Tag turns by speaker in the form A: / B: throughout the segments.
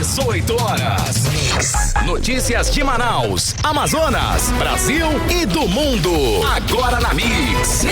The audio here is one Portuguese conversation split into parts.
A: 18 horas. Notícias de Manaus, Amazonas, Brasil e do mundo. Agora na Mix.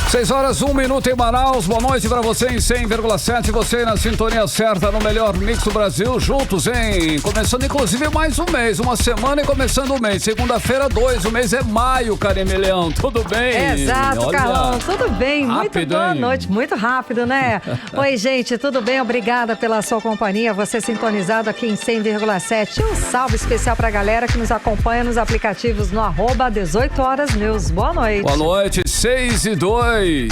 B: 6 horas, 1 minuto em Manaus. Boa noite pra você em 100,7. Você na sintonia certa no melhor Mix do Brasil. Juntos, hein? Começando inclusive mais um mês. Uma semana e começando o mês. Segunda-feira, 2. O mês é maio, Karime Leão. Tudo bem?
C: Exato, Carlão. Tudo bem.
B: Rápido,
C: muito boa
B: hein?
C: noite. Muito rápido, né? Oi, gente. Tudo bem? Obrigada pela sua companhia. Você sintonizado aqui em 100,7. Um salve especial pra galera que nos acompanha nos aplicativos no @18 horas News. Boa noite.
B: Boa noite, 6 e 2.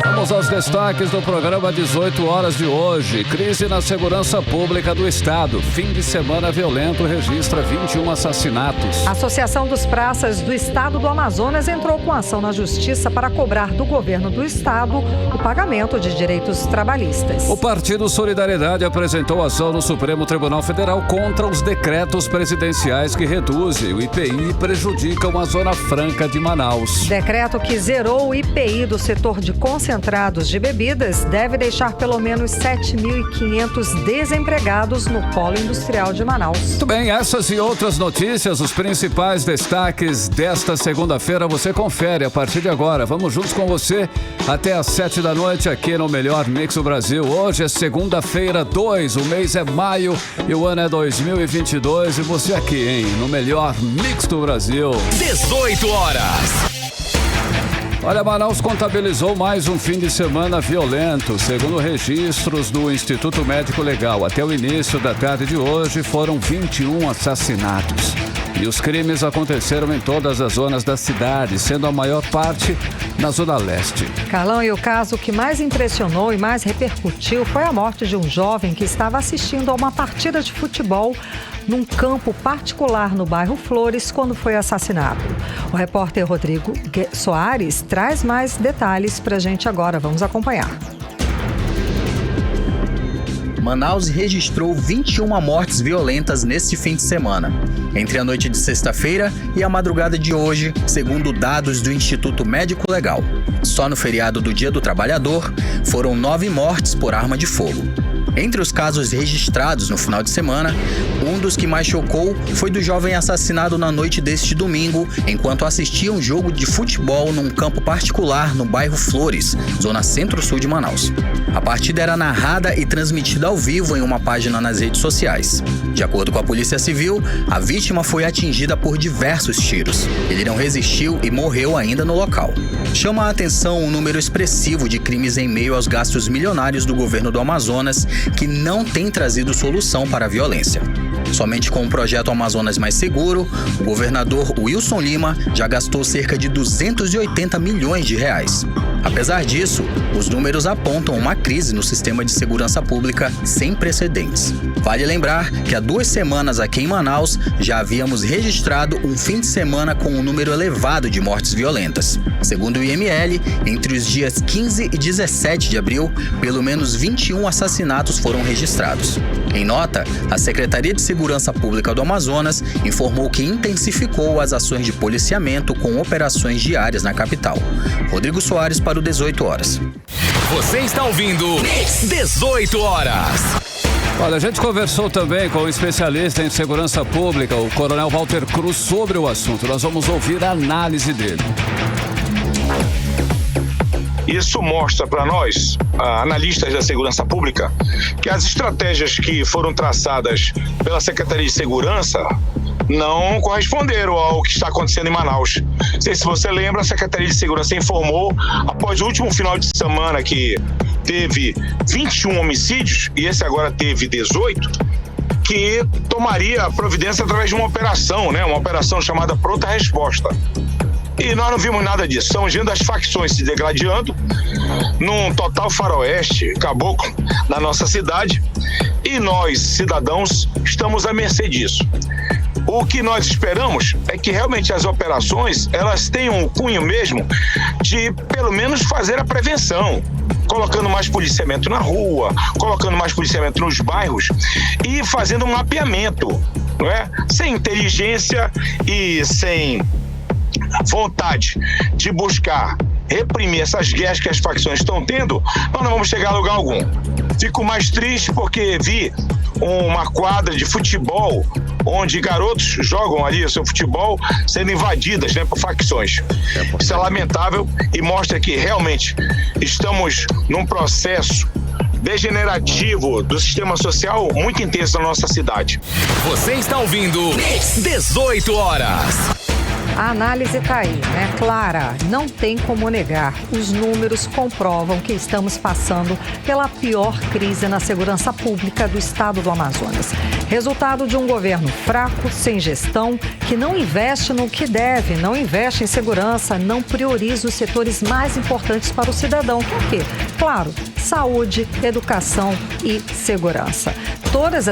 B: Vamos aos destaques do programa 18 horas de hoje. Crise na segurança pública do estado. Fim de semana violento registra 21 assassinatos.
C: A Associação dos Praças do Estado do Amazonas entrou com ação na justiça para cobrar do governo do estado o pagamento de direitos trabalhistas.
B: O Partido Solidariedade apresentou ação no Supremo Tribunal Federal contra os decretos presidenciais que reduzem o IPI e prejudicam a Zona Franca de Manaus.
C: Decreto que zerou o IPI do setor de concentrados de bebidas deve deixar pelo menos 7.500 desempregados no polo industrial de Manaus.
B: Muito bem, essas e outras notícias, os principais destaques desta segunda-feira você confere a partir de agora. Vamos juntos com você até às 7 da noite aqui no Melhor Mix do Brasil. Hoje é segunda-feira, 2, o mês é maio e o ano é 2022 e você aqui, hein, no Melhor Mix do Brasil.
A: 18 horas.
B: Olha, Manaus contabilizou mais um fim de semana violento. Segundo registros do Instituto Médico Legal, até o início da tarde de hoje foram 21 assassinatos. E os crimes aconteceram em todas as zonas da cidade, sendo a maior parte na Zona Leste.
C: Carlão, e o caso que mais impressionou e mais repercutiu foi a morte de um jovem que estava assistindo a uma partida de futebol num campo particular no bairro Flores quando foi assassinado. O repórter Rodrigo Soares traz mais detalhes pra gente agora. Vamos acompanhar.
D: Manaus registrou 21 mortes violentas neste fim de semana, entre a noite de sexta-feira e a madrugada de hoje, segundo dados do Instituto Médico Legal. Só no feriado do Dia do Trabalhador, foram 9 mortes por arma de fogo. Entre os casos registrados no final de semana, um dos que mais chocou foi do jovem assassinado na noite deste domingo, enquanto assistia um jogo de futebol num campo particular no bairro Flores, zona centro-sul de Manaus. A partida era narrada e transmitida ao vivo em uma página nas redes sociais. De acordo com a Polícia Civil, a vítima foi atingida por diversos tiros. Ele não resistiu e morreu ainda no local. Chama a atenção um número expressivo de crimes em meio aos gastos milionários do governo do Amazonas, que não tem trazido solução para a violência. Somente com o projeto Amazonas Mais Seguro, o governador Wilson Lima já gastou cerca de 280 milhões de reais. Apesar disso, os números apontam uma crise no sistema de segurança pública sem precedentes. Vale lembrar que há 2 semanas aqui em Manaus já havíamos registrado um fim de semana com um número elevado de mortes violentas. Segundo o IML, entre os dias 15 e 17 de abril, pelo menos 21 assassinatos foram registrados. Em nota, a Secretaria de Segurança Pública do Amazonas informou que intensificou as ações de policiamento com operações diárias na capital. Rodrigo Soares para o 18 horas.
A: Você está ouvindo 18 horas.
B: Olha, a gente conversou também com um especialista em segurança pública, o Coronel Walter Cruz, sobre o assunto. Nós vamos ouvir a análise dele.
E: Isso mostra para nós, analistas da segurança pública, que as estratégias que foram traçadas pela Secretaria de Segurança não corresponderam ao que está acontecendo em Manaus. Não sei se você lembra, a Secretaria de Segurança informou, após o último final de semana que teve 21 homicídios, e esse agora teve 18, que tomaria providência através de uma operação, né? Uma operação chamada Pronta Resposta. E nós não vimos nada disso. Estamos vendo as facções se degradando num total faroeste caboclo na nossa cidade, e nós, cidadãos, estamos à mercê disso. O que nós esperamos é que realmente as operações, elas tenham o cunho mesmo de, pelo menos, fazer a prevenção, colocando mais policiamento na rua, colocando mais policiamento nos bairros e fazendo um mapeamento, não é? Sem inteligência e sem vontade de buscar reprimir essas guerras que as facções estão tendo, nós não vamos chegar a lugar algum. Fico mais triste porque vi uma quadra de futebol onde garotos jogam ali o seu futebol sendo invadidas, né, por facções. Isso é lamentável e mostra que realmente estamos num processo degenerativo do sistema social muito intenso na nossa cidade.
A: Você está ouvindo 18 horas.
C: A análise está aí, né? Clara, não tem como negar. Os números comprovam que estamos passando pela pior crise na segurança pública do estado do Amazonas. Resultado de um governo fraco, sem gestão, que não investe no que deve, não investe em segurança, não prioriza os setores mais importantes para o cidadão, que é o quê? Claro, saúde, educação e segurança. Todas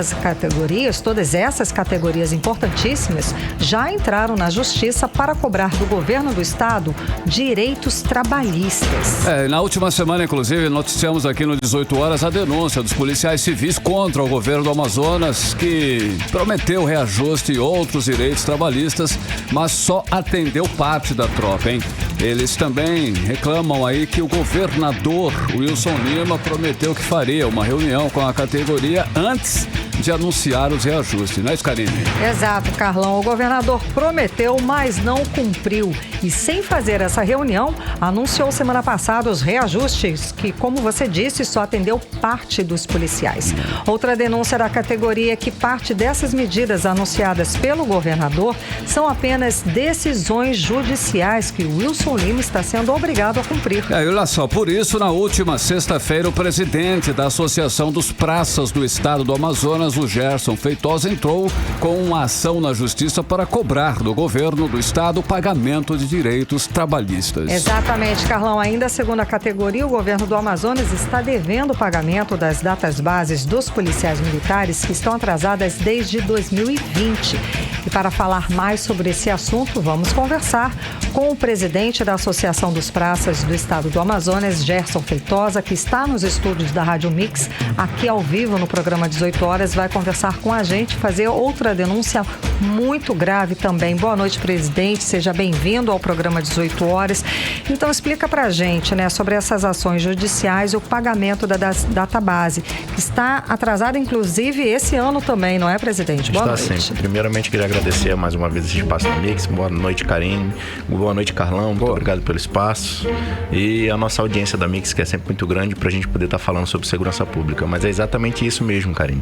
C: essas categorias importantíssimas já entraram na justiça para cobrar do governo do estado direitos trabalhistas.
B: Na última semana, inclusive, noticiamos aqui no 18 horas a denúncia dos policiais civis contra o governo do Amazonas, que prometeu reajuste e outros direitos trabalhistas, mas só atendeu parte da tropa, hein? Eles também reclamam aí que o governador Wilson Lima prometeu que faria uma reunião com a categoria antes de anunciar os reajustes, não é isso, Karine?
C: Exato, Carlão. O governador prometeu, mas não cumpriu. E sem fazer essa reunião, anunciou semana passada os reajustes, que, como você disse, só atendeu parte dos policiais. Outra denúncia da categoria é que parte dessas medidas anunciadas pelo governador são apenas decisões judiciais que o Wilson Lima está sendo obrigado a cumprir.
B: Olha só, por isso, na última sexta-feira, o presidente da Associação dos Praças do Estado do Amazonas, o Gerson Feitosa, entrou com uma ação na justiça para cobrar do governo do estado o pagamento de direitos trabalhistas.
C: Exatamente, Carlão. Ainda segundo a categoria, o governo do Amazonas está devendo o pagamento das datas bases dos policiais militares que estão atrasadas desde 2020. E para falar mais sobre esse assunto, vamos conversar com o presidente da Associação dos Praças do Estado do Amazonas, Gerson Feitosa, que está nos estúdios da Rádio Mix, aqui ao vivo no programa 18 horas, vai conversar com a gente, fazer outra denúncia muito grave também. Boa noite, presidente, seja bem-vindo ao programa 18 horas. Então, explica pra gente, né, sobre essas ações judiciais, o pagamento da database, que está atrasado, inclusive, esse ano também, não é, presidente? Boa noite.
F: Está sim. Primeiramente, queria agradecer mais uma vez esse espaço da Mix. Boa noite, Karine. Boa noite, Carlão. Muito obrigado pelo espaço. E a nossa audiência da Mix, que é sempre muito grande, pra gente poder estar falando sobre segurança pública. Mas é exatamente isso mesmo, Karine.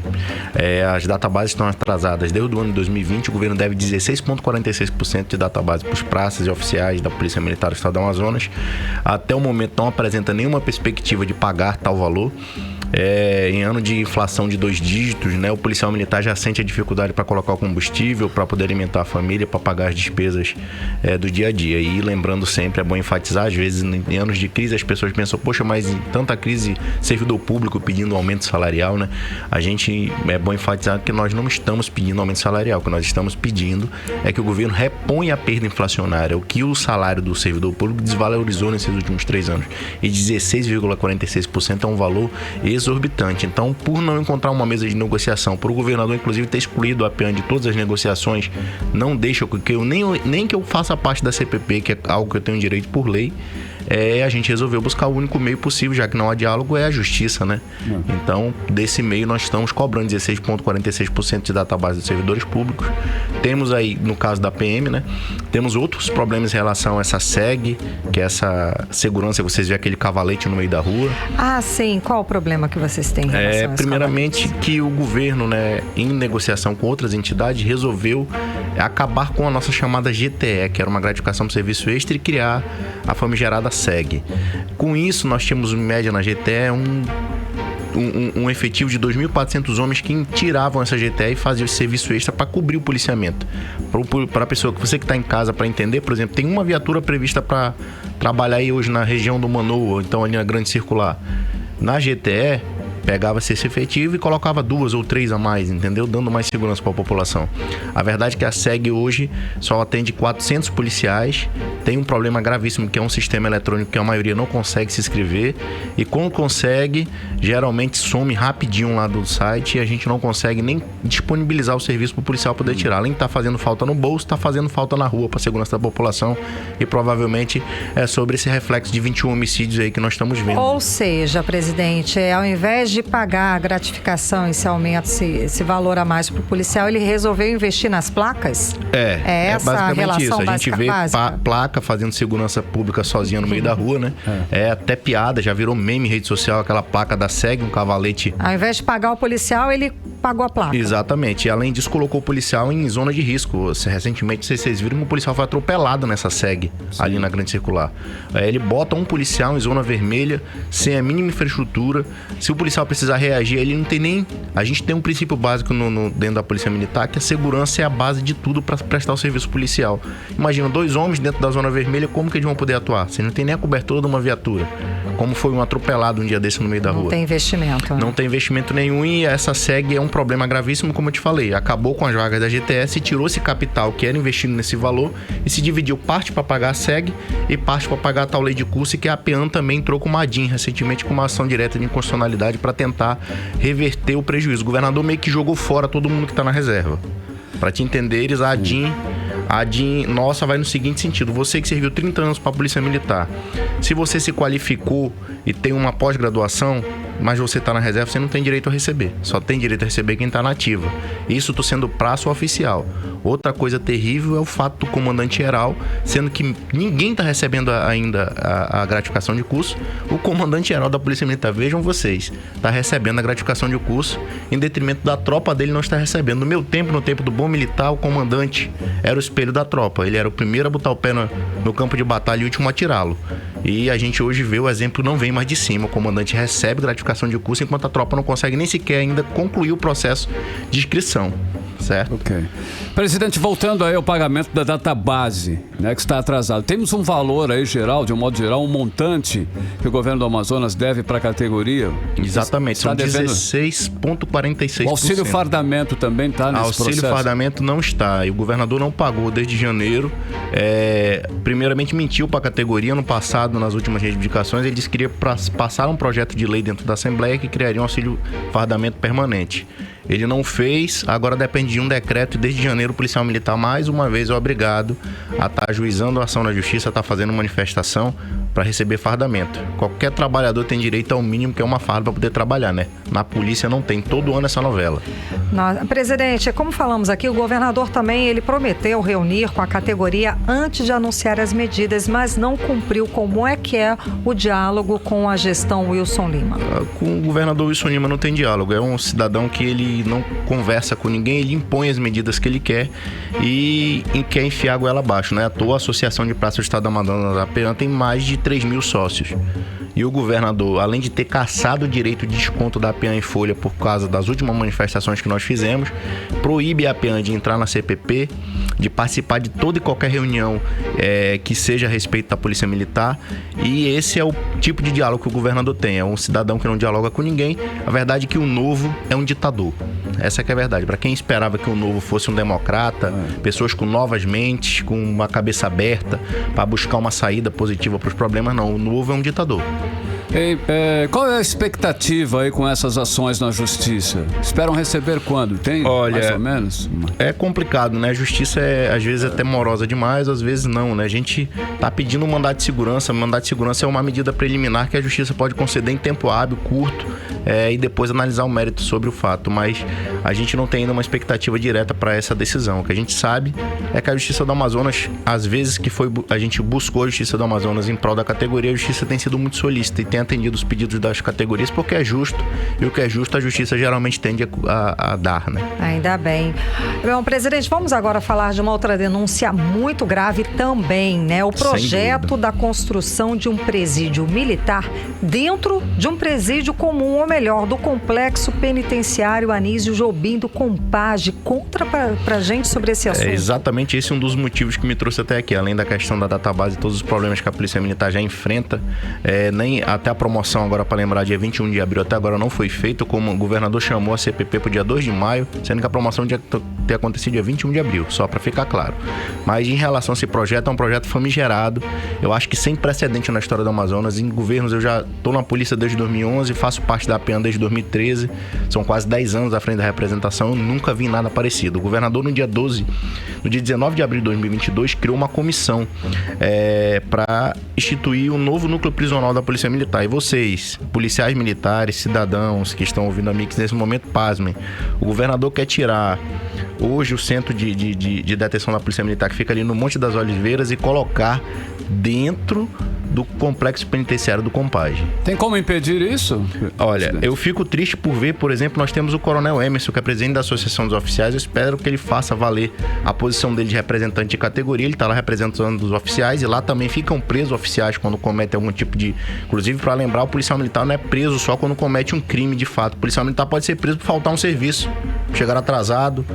F: As databases estão atrasadas desde o ano de 2020. O governo deve 16,46% de database para os praças e oficiais da Polícia Militar do Estado do Amazonas. Até o momento não apresenta nenhuma perspectiva de pagar tal valor. Em ano de inflação de 2 dígitos, né, o policial militar já sente a dificuldade para colocar o combustível, para poder alimentar a família, para pagar as despesas do dia a dia. E lembrando sempre, é bom enfatizar, às vezes em anos de crise as pessoas pensam, poxa, mas em tanta crise, servidor público pedindo aumento salarial, né? É bom enfatizar que nós não estamos pedindo aumento salarial, o que nós estamos pedindo é que o governo reponha a perda inflacionária, o que o salário do servidor público desvalorizou nesses últimos 3 anos. E 16,46% é um valor exorbitante. Então, por não encontrar uma mesa de negociação, por o governador, inclusive, ter excluído a PEAN de todas as negociações, não deixa que eu nem que eu faça parte da CPP, que é algo que eu tenho direito por lei, a gente resolveu buscar o único meio possível, já que não há diálogo, é a justiça, né? Então, desse meio, nós estamos cobrando 16,46% de database dos servidores públicos. Temos aí, no caso da PM, né? Temos outros problemas em relação a essa SEG, que é essa segurança, vocês veem aquele cavalete no meio da rua.
C: Ah, sim. Qual o problema que vocês têm em relação a esse
F: primeiramente,
C: cavalete?
F: Que o governo, né, em negociação com outras entidades, resolveu acabar com a nossa chamada GTE, que era uma gratificação por serviço extra, e criar a famigerada SEG. Com isso, nós tínhamos em média na GTE um efetivo de 2.400 homens que tiravam essa GTE e faziam esse serviço extra para cobrir o policiamento. Para a pessoa, você que está em casa, para entender, por exemplo, tem uma viatura prevista para trabalhar aí hoje na região do Manoa, ou então ali na Grande Circular. Na GTE, Pegava-se esse efetivo e colocava 2 ou 3 a mais, entendeu? Dando mais segurança para a população. A verdade é que a SEG hoje só atende 400 policiais, tem um problema gravíssimo que é um sistema eletrônico que a maioria não consegue se inscrever, e quando consegue, geralmente some rapidinho lá do site e a gente não consegue nem disponibilizar o serviço para o policial poder tirar. Além de estar fazendo falta no bolso, está fazendo falta na rua para a segurança da população, e provavelmente é sobre esse reflexo de 21 homicídios aí que nós estamos vendo.
C: Ou seja, presidente, ao invés de pagar a gratificação, esse aumento, esse valor a mais para o policial, ele resolveu investir nas placas? É essa
F: basicamente
C: a relação
F: isso. A gente vê placa fazendo segurança pública sozinha no meio da rua, né? É até piada, já virou meme em rede social, aquela placa da SEG, um cavalete.
C: Ao invés de pagar o policial, ele pagou a placa.
F: Exatamente. E além disso, colocou o policial em zona de risco. Recentemente, não sei se vocês viram, o policial foi atropelado nessa SEG, ali na Grande Circular. Ele bota um policial em zona vermelha, sem a mínima infraestrutura. Se o policial precisar reagir, ele não tem nem... A gente tem um princípio básico dentro da Polícia Militar, que a segurança é a base de tudo para prestar o serviço policial. Imagina, 2 homens dentro da zona vermelha, como que eles vão poder atuar? Você não tem nem a cobertura de uma viatura. Como foi um atropelado um dia desse no meio da rua.
C: Não tem investimento. Né?
F: Não tem investimento nenhum, e essa SEG é um problema gravíssimo, como eu te falei. Acabou com as vagas da GTS e tirou esse capital que era investido nesse valor e se dividiu parte para pagar a SEG e parte para pagar a tal lei de curso, que a APEAN também entrou com uma ADIM recentemente, com uma ação direta de inconstitucionalidade para tentar reverter o prejuízo. O governador meio que jogou fora todo mundo que está na reserva. Para te entenderes, a ADIM nossa vai no seguinte sentido: você que serviu 30 anos para a Polícia Militar, se você se qualificou e tem uma pós-graduação, mas você está na reserva, você não tem direito a receber. Só tem direito a receber quem está na ativa. Isso tô sendo praça oficial. Outra coisa terrível é o fato do comandante-geral, sendo que ninguém está recebendo ainda a gratificação de curso. O comandante-geral da Polícia Militar, vejam vocês, está recebendo a gratificação de curso, em detrimento da tropa dele não está recebendo. No meu tempo, no tempo do bom militar, o comandante era o espelho da tropa. Ele era o primeiro a botar o pé no campo de batalha e o último a tirá-lo. E a gente hoje vê o exemplo não vem mais de cima. O comandante recebe gratificação de curso, enquanto a tropa não consegue nem sequer ainda concluir o processo de inscrição. Certo?
B: Ok. Presidente, voltando aí ao pagamento da database, né, que está atrasado. Temos um valor aí geral, de um modo geral, um montante que o governo do Amazonas deve para a categoria?
F: Exatamente, são 16,46%.
B: O auxílio fardamento também está nesse processo?
F: Auxílio fardamento não está, e o governador não pagou desde janeiro. Primeiramente mentiu para a categoria no passado, nas últimas reivindicações. Ele disse que queria passar um projeto de lei dentro da Assembleia que criaria um auxílio fardamento permanente. Ele não fez, agora depende de um decreto, e desde janeiro o policial militar mais uma vez é obrigado a estar ajuizando a ação na justiça, a estar fazendo manifestação para receber fardamento. Qualquer trabalhador tem direito ao mínimo, que é uma farda para poder trabalhar, né? Na polícia não tem, todo ano essa novela.
C: Presidente, como falamos aqui, o governador também, ele prometeu reunir com a categoria antes de anunciar as medidas, mas não cumpriu. Como é que é o diálogo com a gestão Wilson Lima?
F: Com o governador Wilson Lima não tem diálogo, é um cidadão que ele não conversa com ninguém, ele impõe as medidas que ele quer e quer enfiar a goela abaixo, né? À toa, a Associação de Praça do Estado do Amazonas, a APEAN, tem mais de 3.000 sócios. E o governador, além de ter cassado o direito de desconto da APEAN em folha por causa das últimas manifestações que nós fizemos, proíbe a APEAN de entrar na CPP, de participar de toda e qualquer reunião que seja a respeito da Polícia Militar. E esse é o tipo de diálogo que o governador tem. É um cidadão que não dialoga com ninguém. A verdade é que o Novo é um ditador. Essa que é a verdade. Para quem esperava que o Novo fosse um democrata, pessoas com novas mentes, com uma cabeça aberta para buscar uma saída positiva para os problemas, não. O Novo é um ditador.
B: Qual é a expectativa aí com essas ações na justiça? Esperam receber quando? Tem mais ou menos?
F: É complicado, né? A justiça às vezes é até morosa demais, às vezes não, né? A gente tá pedindo um mandado de segurança. O mandado de segurança é uma medida preliminar que a justiça pode conceder em tempo hábil, curto, e depois analisar o mérito sobre o fato. Mas a gente não tem ainda uma expectativa direta para essa decisão. O que a gente sabe é que a Justiça do Amazonas, às vezes que a gente buscou a Justiça do Amazonas em prol da categoria, a justiça tem sido muito solícita e tem atendido os pedidos das categorias, porque é justo, e o que é justo a justiça geralmente tende a dar, né?
C: Ainda bem. Bom, presidente, vamos agora falar de uma outra denúncia muito grave também, né? O projeto da construção de um presídio militar dentro de um presídio comum, ou melhor, do complexo penitenciário Anísio Jobim. Jobim do Compage. Conta pra gente sobre esse assunto.
F: É exatamente esse um dos motivos que me trouxe até aqui. Além da questão da database e todos os problemas que a Polícia Militar já enfrenta, nem até a promoção agora, para lembrar, dia 21 de abril até agora não foi feita, como o governador chamou a CPP para o dia 2 de maio, sendo que a promoção tinha que ter acontecido dia 21 de abril, só para ficar claro. Mas em relação a esse projeto, é um projeto famigerado, eu acho que sem precedente na história do Amazonas. Em governos, eu já estou na polícia desde 2011, faço parte da APEAN desde 2013, são quase 10 anos à frente da representação, eu nunca vi nada parecido. O governador, no dia 19 de abril de 2022, criou uma comissão para instituir um novo núcleo prisional da Polícia Militar. E vocês, policiais militares, cidadãos que estão ouvindo a Mix nesse momento, pasmem. O governador quer tirar hoje o centro de detenção da Polícia Militar, que fica ali no Monte das Oliveiras, e colocar dentro do complexo penitenciário do Compage.
B: Tem como impedir isso?
F: Olha, eu fico triste por ver, por exemplo, nós temos o Coronel Emerson, que é presidente da Associação dos Oficiais. Eu espero que ele faça valer a posição dele de representante de categoria. Ele está lá representando os oficiais, e lá também ficam presos oficiais quando cometem algum tipo de... Inclusive, para lembrar, o policial militar não é preso só quando comete um crime de fato. O policial militar pode ser preso por faltar um serviço, chegar atrasado,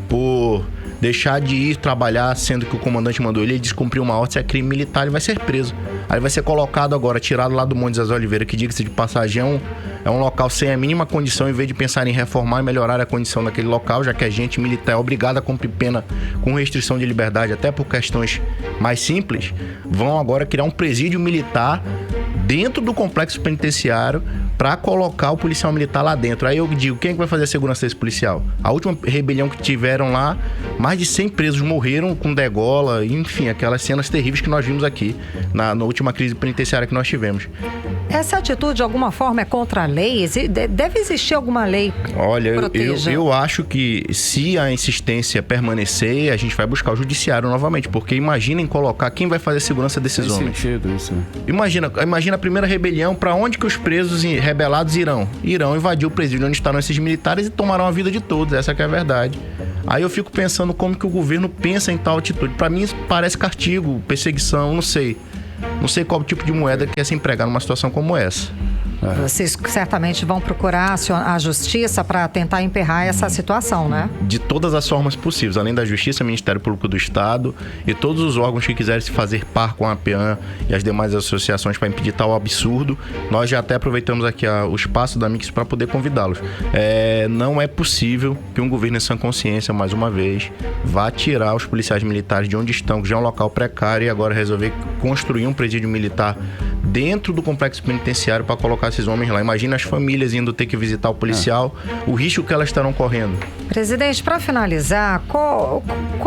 F: por deixar de ir trabalhar, sendo que o comandante mandou ele descumprir uma ordem. Se é crime militar, ele vai ser preso. Aí vai ser colocado agora, tirado lá do Monte das Oliveiras, que, diga-se de passagem, é um local sem a mínima condição. Em vez de pensar em reformar e melhorar a condição daquele local, já que a gente militar é obrigado a cumprir pena com restrição de liberdade, até por questões mais simples, vão agora criar um presídio militar dentro do complexo penitenciário para colocar o policial militar lá dentro. Aí eu digo, quem é que vai fazer a segurança desse policial? A última rebelião que tiveram lá, mais de 100 presos morreram com degola, enfim, aquelas cenas terríveis que nós vimos aqui na última crise penitenciária que nós tivemos.
C: Essa atitude, de alguma forma, é contra a lei? Deve existir alguma lei que proteja?
F: Eu acho que, se a insistência permanecer, a gente vai buscar o judiciário novamente, porque imaginem colocar quem vai fazer a segurança desses homens.
B: Tem sentido isso.
F: Imagina a primeira rebelião, para onde que os presos rebelados irão? Irão invadir o presídio onde estarão esses militares e tomarão a vida de todos, essa que é a verdade. Aí eu fico pensando como que o governo pensa em tal atitude. Para mim isso parece castigo, perseguição, não sei. Não sei qual tipo de moeda quer se empregar numa situação como essa.
C: Vocês certamente vão procurar a justiça para tentar emperrar essa situação, né?
F: De todas as formas possíveis, além da justiça, Ministério Público do Estado e todos os órgãos que quiserem se fazer par com a APEAN e as demais associações para impedir tal absurdo. Nós já até aproveitamos aqui o espaço da Mix para poder convidá-los. Não é possível que um governo em sã consciência, mais uma vez, vá tirar os policiais militares de onde estão, que já é um local precário, e agora resolver construir um presídio militar dentro do complexo penitenciário para colocar esses homens lá. Imagina as famílias indo ter que visitar o policial, o risco que elas estarão correndo.
C: Presidente, para finalizar, qual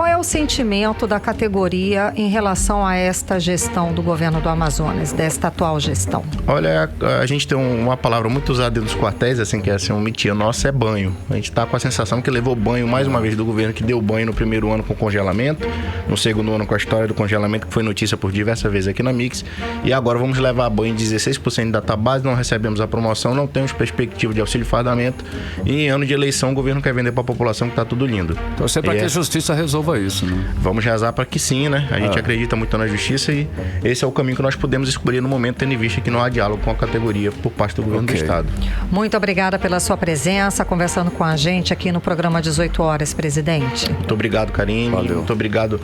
C: é o sentimento da categoria em relação a esta gestão do governo do Amazonas, desta atual gestão?
F: Olha, a gente tem uma palavra muito usada dentro dos quartéis, assim, que é assim, um mitia nosso, é banho. A gente está com a sensação que levou banho mais uma vez do governo, que deu banho no primeiro ano com congelamento, no segundo ano com a história do congelamento, que foi notícia por diversas vezes aqui na Mix, e agora vamos levar banho em 16% de database, não recebemos a promoção, não temos perspectiva de auxílio fardamento, e em ano de eleição o governo quer vender para a população que está tudo lindo.
B: Torcer para que a justiça resolva isso, né?
F: Vamos rezar para que sim, né? A gente acredita muito na justiça, e esse é o caminho que nós podemos escolher no momento, tendo em vista que não há diálogo com a categoria por parte do governo do Estado.
C: Muito obrigada pela sua presença, conversando com a gente aqui no programa 18 Horas, presidente.
F: Muito obrigado, Karine.
B: Valeu.
F: Muito obrigado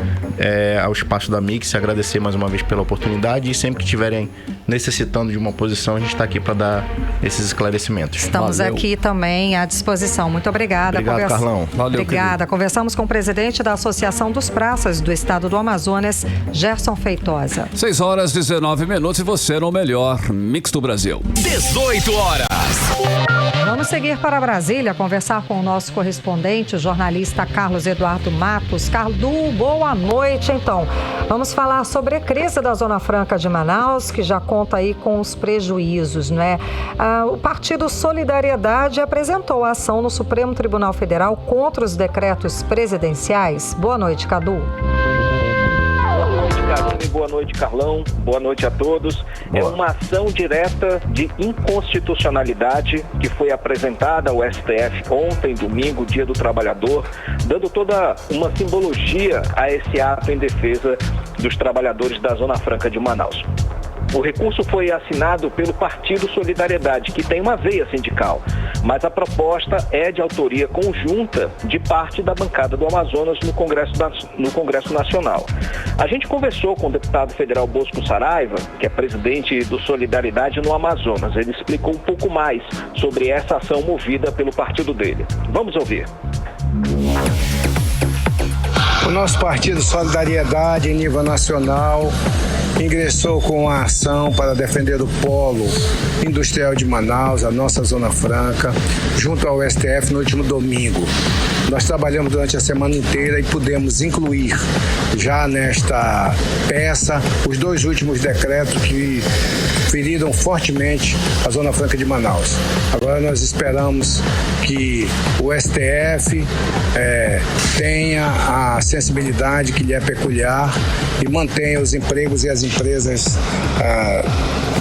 F: ao espaço da Mix, agradecer mais uma vez pela oportunidade, e sempre que estiverem necessitando de uma posição, a gente está aqui para dar esses esclarecimentos.
C: Estamos aqui também à disposição. Muito obrigada.
F: Obrigado, Carlão.
B: Valeu,
C: obrigada.
B: Querido.
C: Conversamos com o presidente da Associação dos Praças do Estado do Amazonas, Gerson Feitosa.
B: 6h19 e você no melhor Mix do Brasil.
A: 18 horas.
C: Vamos seguir para Brasília, conversar com o nosso correspondente, o jornalista Carlos Eduardo Matos. Carlos, boa noite. Então, vamos falar sobre a crise da Zona Franca de Manaus, que já conta aí com os prejuízos, né? O Partido Solidariedade apresentou a ação no Supremo Tribunal Federal contra os decretos presidenciais. Boa noite, Cadu.
G: Boa noite, Carlão. Boa noite a todos. É uma ação direta de inconstitucionalidade que foi apresentada ao STF ontem, domingo, Dia do Trabalhador, dando toda uma simbologia a esse ato em defesa dos trabalhadores da Zona Franca de Manaus. O recurso foi assinado pelo Partido Solidariedade, que tem uma veia sindical, mas a proposta é de autoria conjunta de parte da bancada do Amazonas no Congresso Nacional. A gente conversou com o deputado federal Bosco Saraiva, que é presidente do Solidariedade no Amazonas. Ele explicou um pouco mais sobre essa ação movida pelo partido dele. Vamos ouvir.
H: O nosso partido Solidariedade, em nível nacional, ingressou com a ação para defender o polo industrial de Manaus, a nossa Zona Franca, junto ao STF no último domingo. Nós trabalhamos durante a semana inteira e pudemos incluir já nesta peça os 2 últimos decretos que feriram fortemente a Zona Franca de Manaus. Agora nós esperamos que o STF tenha a sensibilidade que lhe é peculiar e mantenha os empregos e as empresas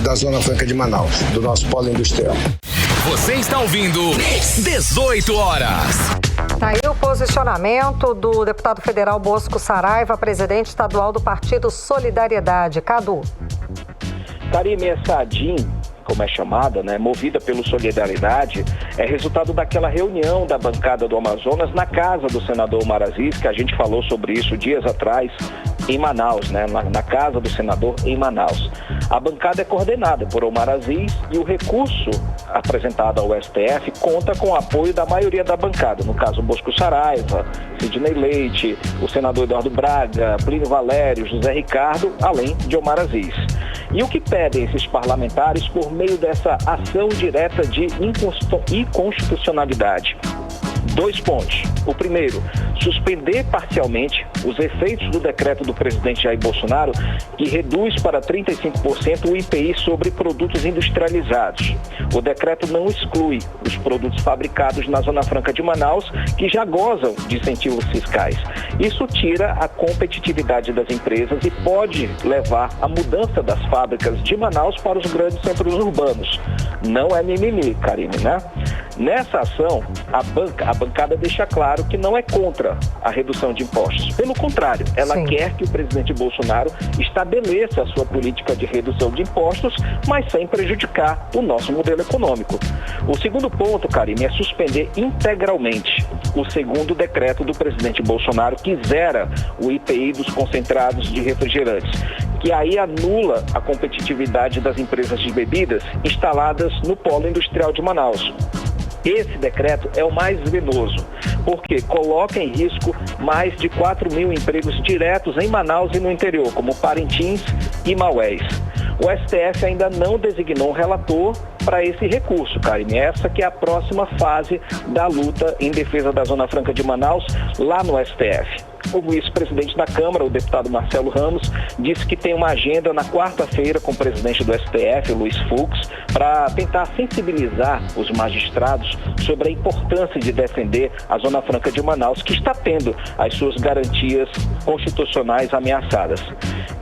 H: da Zona Franca de Manaus, do nosso polo industrial.
A: Você está ouvindo 18 horas.
C: Tá aí o posicionamento do deputado federal Bosco Saraiva, presidente estadual do partido Solidariedade. Cadu.
G: Karime, essa ADIM, como é chamada, né, movida pelo Solidariedade, é resultado daquela reunião da bancada do Amazonas na casa do senador Omar Aziz, que a gente falou sobre isso dias atrás, em Manaus, né, na casa do senador em Manaus. A bancada é coordenada por Omar Aziz e o recurso apresentado ao STF conta com o apoio da maioria da bancada, no caso Bosco Saraiva, Sidney Leite, o senador Eduardo Braga, Plínio Valério, José Ricardo, além de Omar Aziz. E o que pedem esses parlamentares por meio dessa ação direta de inconstitucionalidade? 2 pontos. O primeiro, suspender parcialmente os efeitos do decreto do presidente Jair Bolsonaro, que reduz para 35% o IPI sobre produtos industrializados. O decreto não exclui os produtos fabricados na Zona Franca de Manaus, que já gozam de incentivos fiscais. Isso tira a competitividade das empresas e pode levar à mudança das fábricas de Manaus para os grandes centros urbanos. Não é mimimi, Karine, né? Nessa ação, a bancada deixa claro que não é contra a redução de impostos. Pelo contrário, ela quer que o presidente Bolsonaro estabeleça a sua política de redução de impostos, mas sem prejudicar o nosso modelo econômico. O segundo ponto, Karine, é suspender integralmente o segundo decreto do presidente Bolsonaro, que zera o IPI dos concentrados de refrigerantes, que aí anula a competitividade das empresas de bebidas instaladas no polo industrial de Manaus. Esse decreto é o mais venoso, porque coloca em risco mais de 4.000 empregos diretos em Manaus e no interior, como Parintins e Maués. O STF ainda não designou um relator para esse recurso, Karine. Essa que é a próxima fase da luta em defesa da Zona Franca de Manaus, lá no STF. O vice-presidente da Câmara, o deputado Marcelo Ramos, disse que tem uma agenda na quarta-feira com o presidente do STF, Luiz Fux, para tentar sensibilizar os magistrados sobre a importância de defender a Zona Franca de Manaus, que está tendo as suas garantias constitucionais ameaçadas.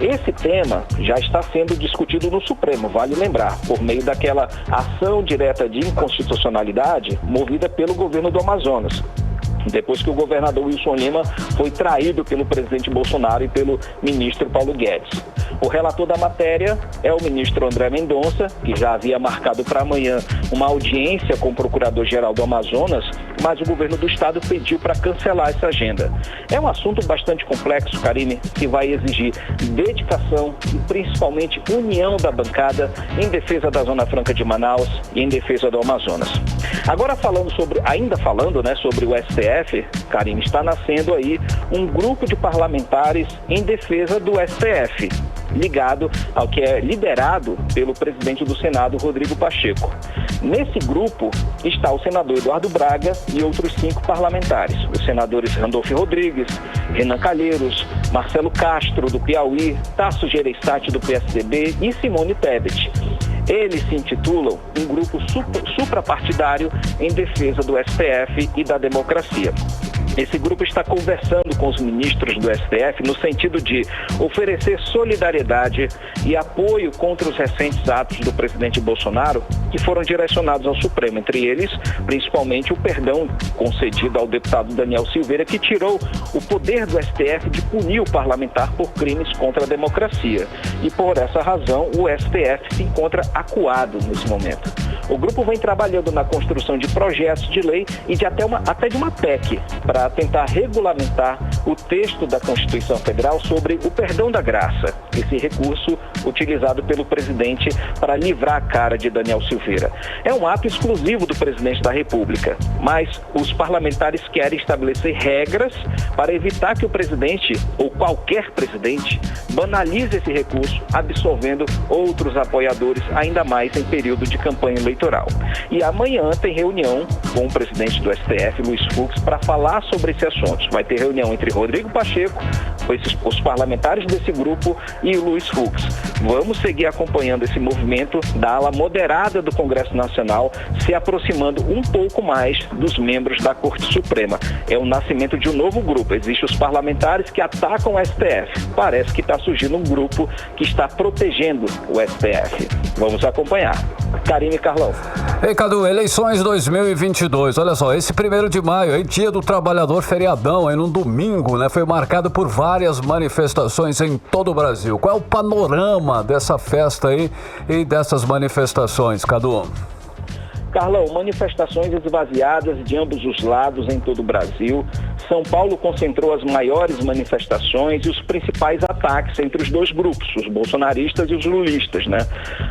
G: Esse tema já está sendo discutido no Supremo, vale lembrar, por meio daquela ação direta de inconstitucionalidade movida pelo governo do Amazonas, depois que o governador Wilson Lima foi traído pelo presidente Bolsonaro e pelo ministro Paulo Guedes. O relator da matéria é o ministro André Mendonça, que já havia marcado para amanhã uma audiência com o procurador-geral do Amazonas, mas o governo do estado pediu para cancelar essa agenda. É um assunto bastante complexo, Karine, que vai exigir dedicação e principalmente união da bancada em defesa da Zona Franca de Manaus e em defesa do Amazonas. Agora ainda falando sobre o STF, Karine, está nascendo aí um grupo de parlamentares em defesa do STF, ligado ao que é liderado pelo presidente do Senado, Rodrigo Pacheco. Nesse grupo está o senador Eduardo Braga e outros 5 parlamentares, os senadores Randolfo Rodrigues, Renan Calheiros, Marcelo Castro, do Piauí, Tasso Gereissati, do PSDB e Simone Tebet. Eles se intitulam um grupo suprapartidário em defesa do STF e da democracia. Esse grupo está conversando com os ministros do STF no sentido de oferecer solidariedade e apoio contra os recentes atos do presidente Bolsonaro que foram direcionados ao Supremo, entre eles, principalmente, o perdão concedido ao deputado Daniel Silveira, que tirou o poder do STF de punir o parlamentar por crimes contra a democracia. E por essa razão, o STF se encontra acuado nesse momento. O grupo vem trabalhando na construção de projetos de lei e de até de uma PEC para tentar regulamentar o texto da Constituição Federal sobre o perdão da graça, esse recurso utilizado pelo presidente para livrar a cara de Daniel Silveira. É um ato exclusivo do presidente da República, mas os parlamentares querem estabelecer regras para evitar que o presidente, ou qualquer presidente, banalize esse recurso, absorvendo outros apoiadores, ainda mais em período de campanha eleitoral. E amanhã tem reunião com o presidente do STF, Luiz Fux, para falar sobre esse assunto. Vai ter reunião entre Rodrigo Pacheco, os parlamentares desse grupo, e o Luiz Fux. Vamos seguir acompanhando esse movimento da ala moderada do Congresso Nacional, se aproximando um pouco mais dos membros da Corte Suprema. É o nascimento de um novo grupo. Existem os parlamentares que atacam o STF. Parece que está surgindo um grupo que está protegendo o STF. Vamos acompanhar. Karine e Carlão.
B: Ei, Cadu, eleições 2022. Olha só, esse 1º de maio, aí, Dia do Trabalhador, feriadão, aí num domingo, né? Foi marcado por várias manifestações em todo o Brasil. Qual é o panorama dessa festa aí e dessas manifestações, Cadu?
G: Carlão, manifestações esvaziadas de ambos os lados em todo o Brasil. São Paulo concentrou as maiores manifestações e os principais ataques entre os dois grupos, os bolsonaristas e os lulistas, né?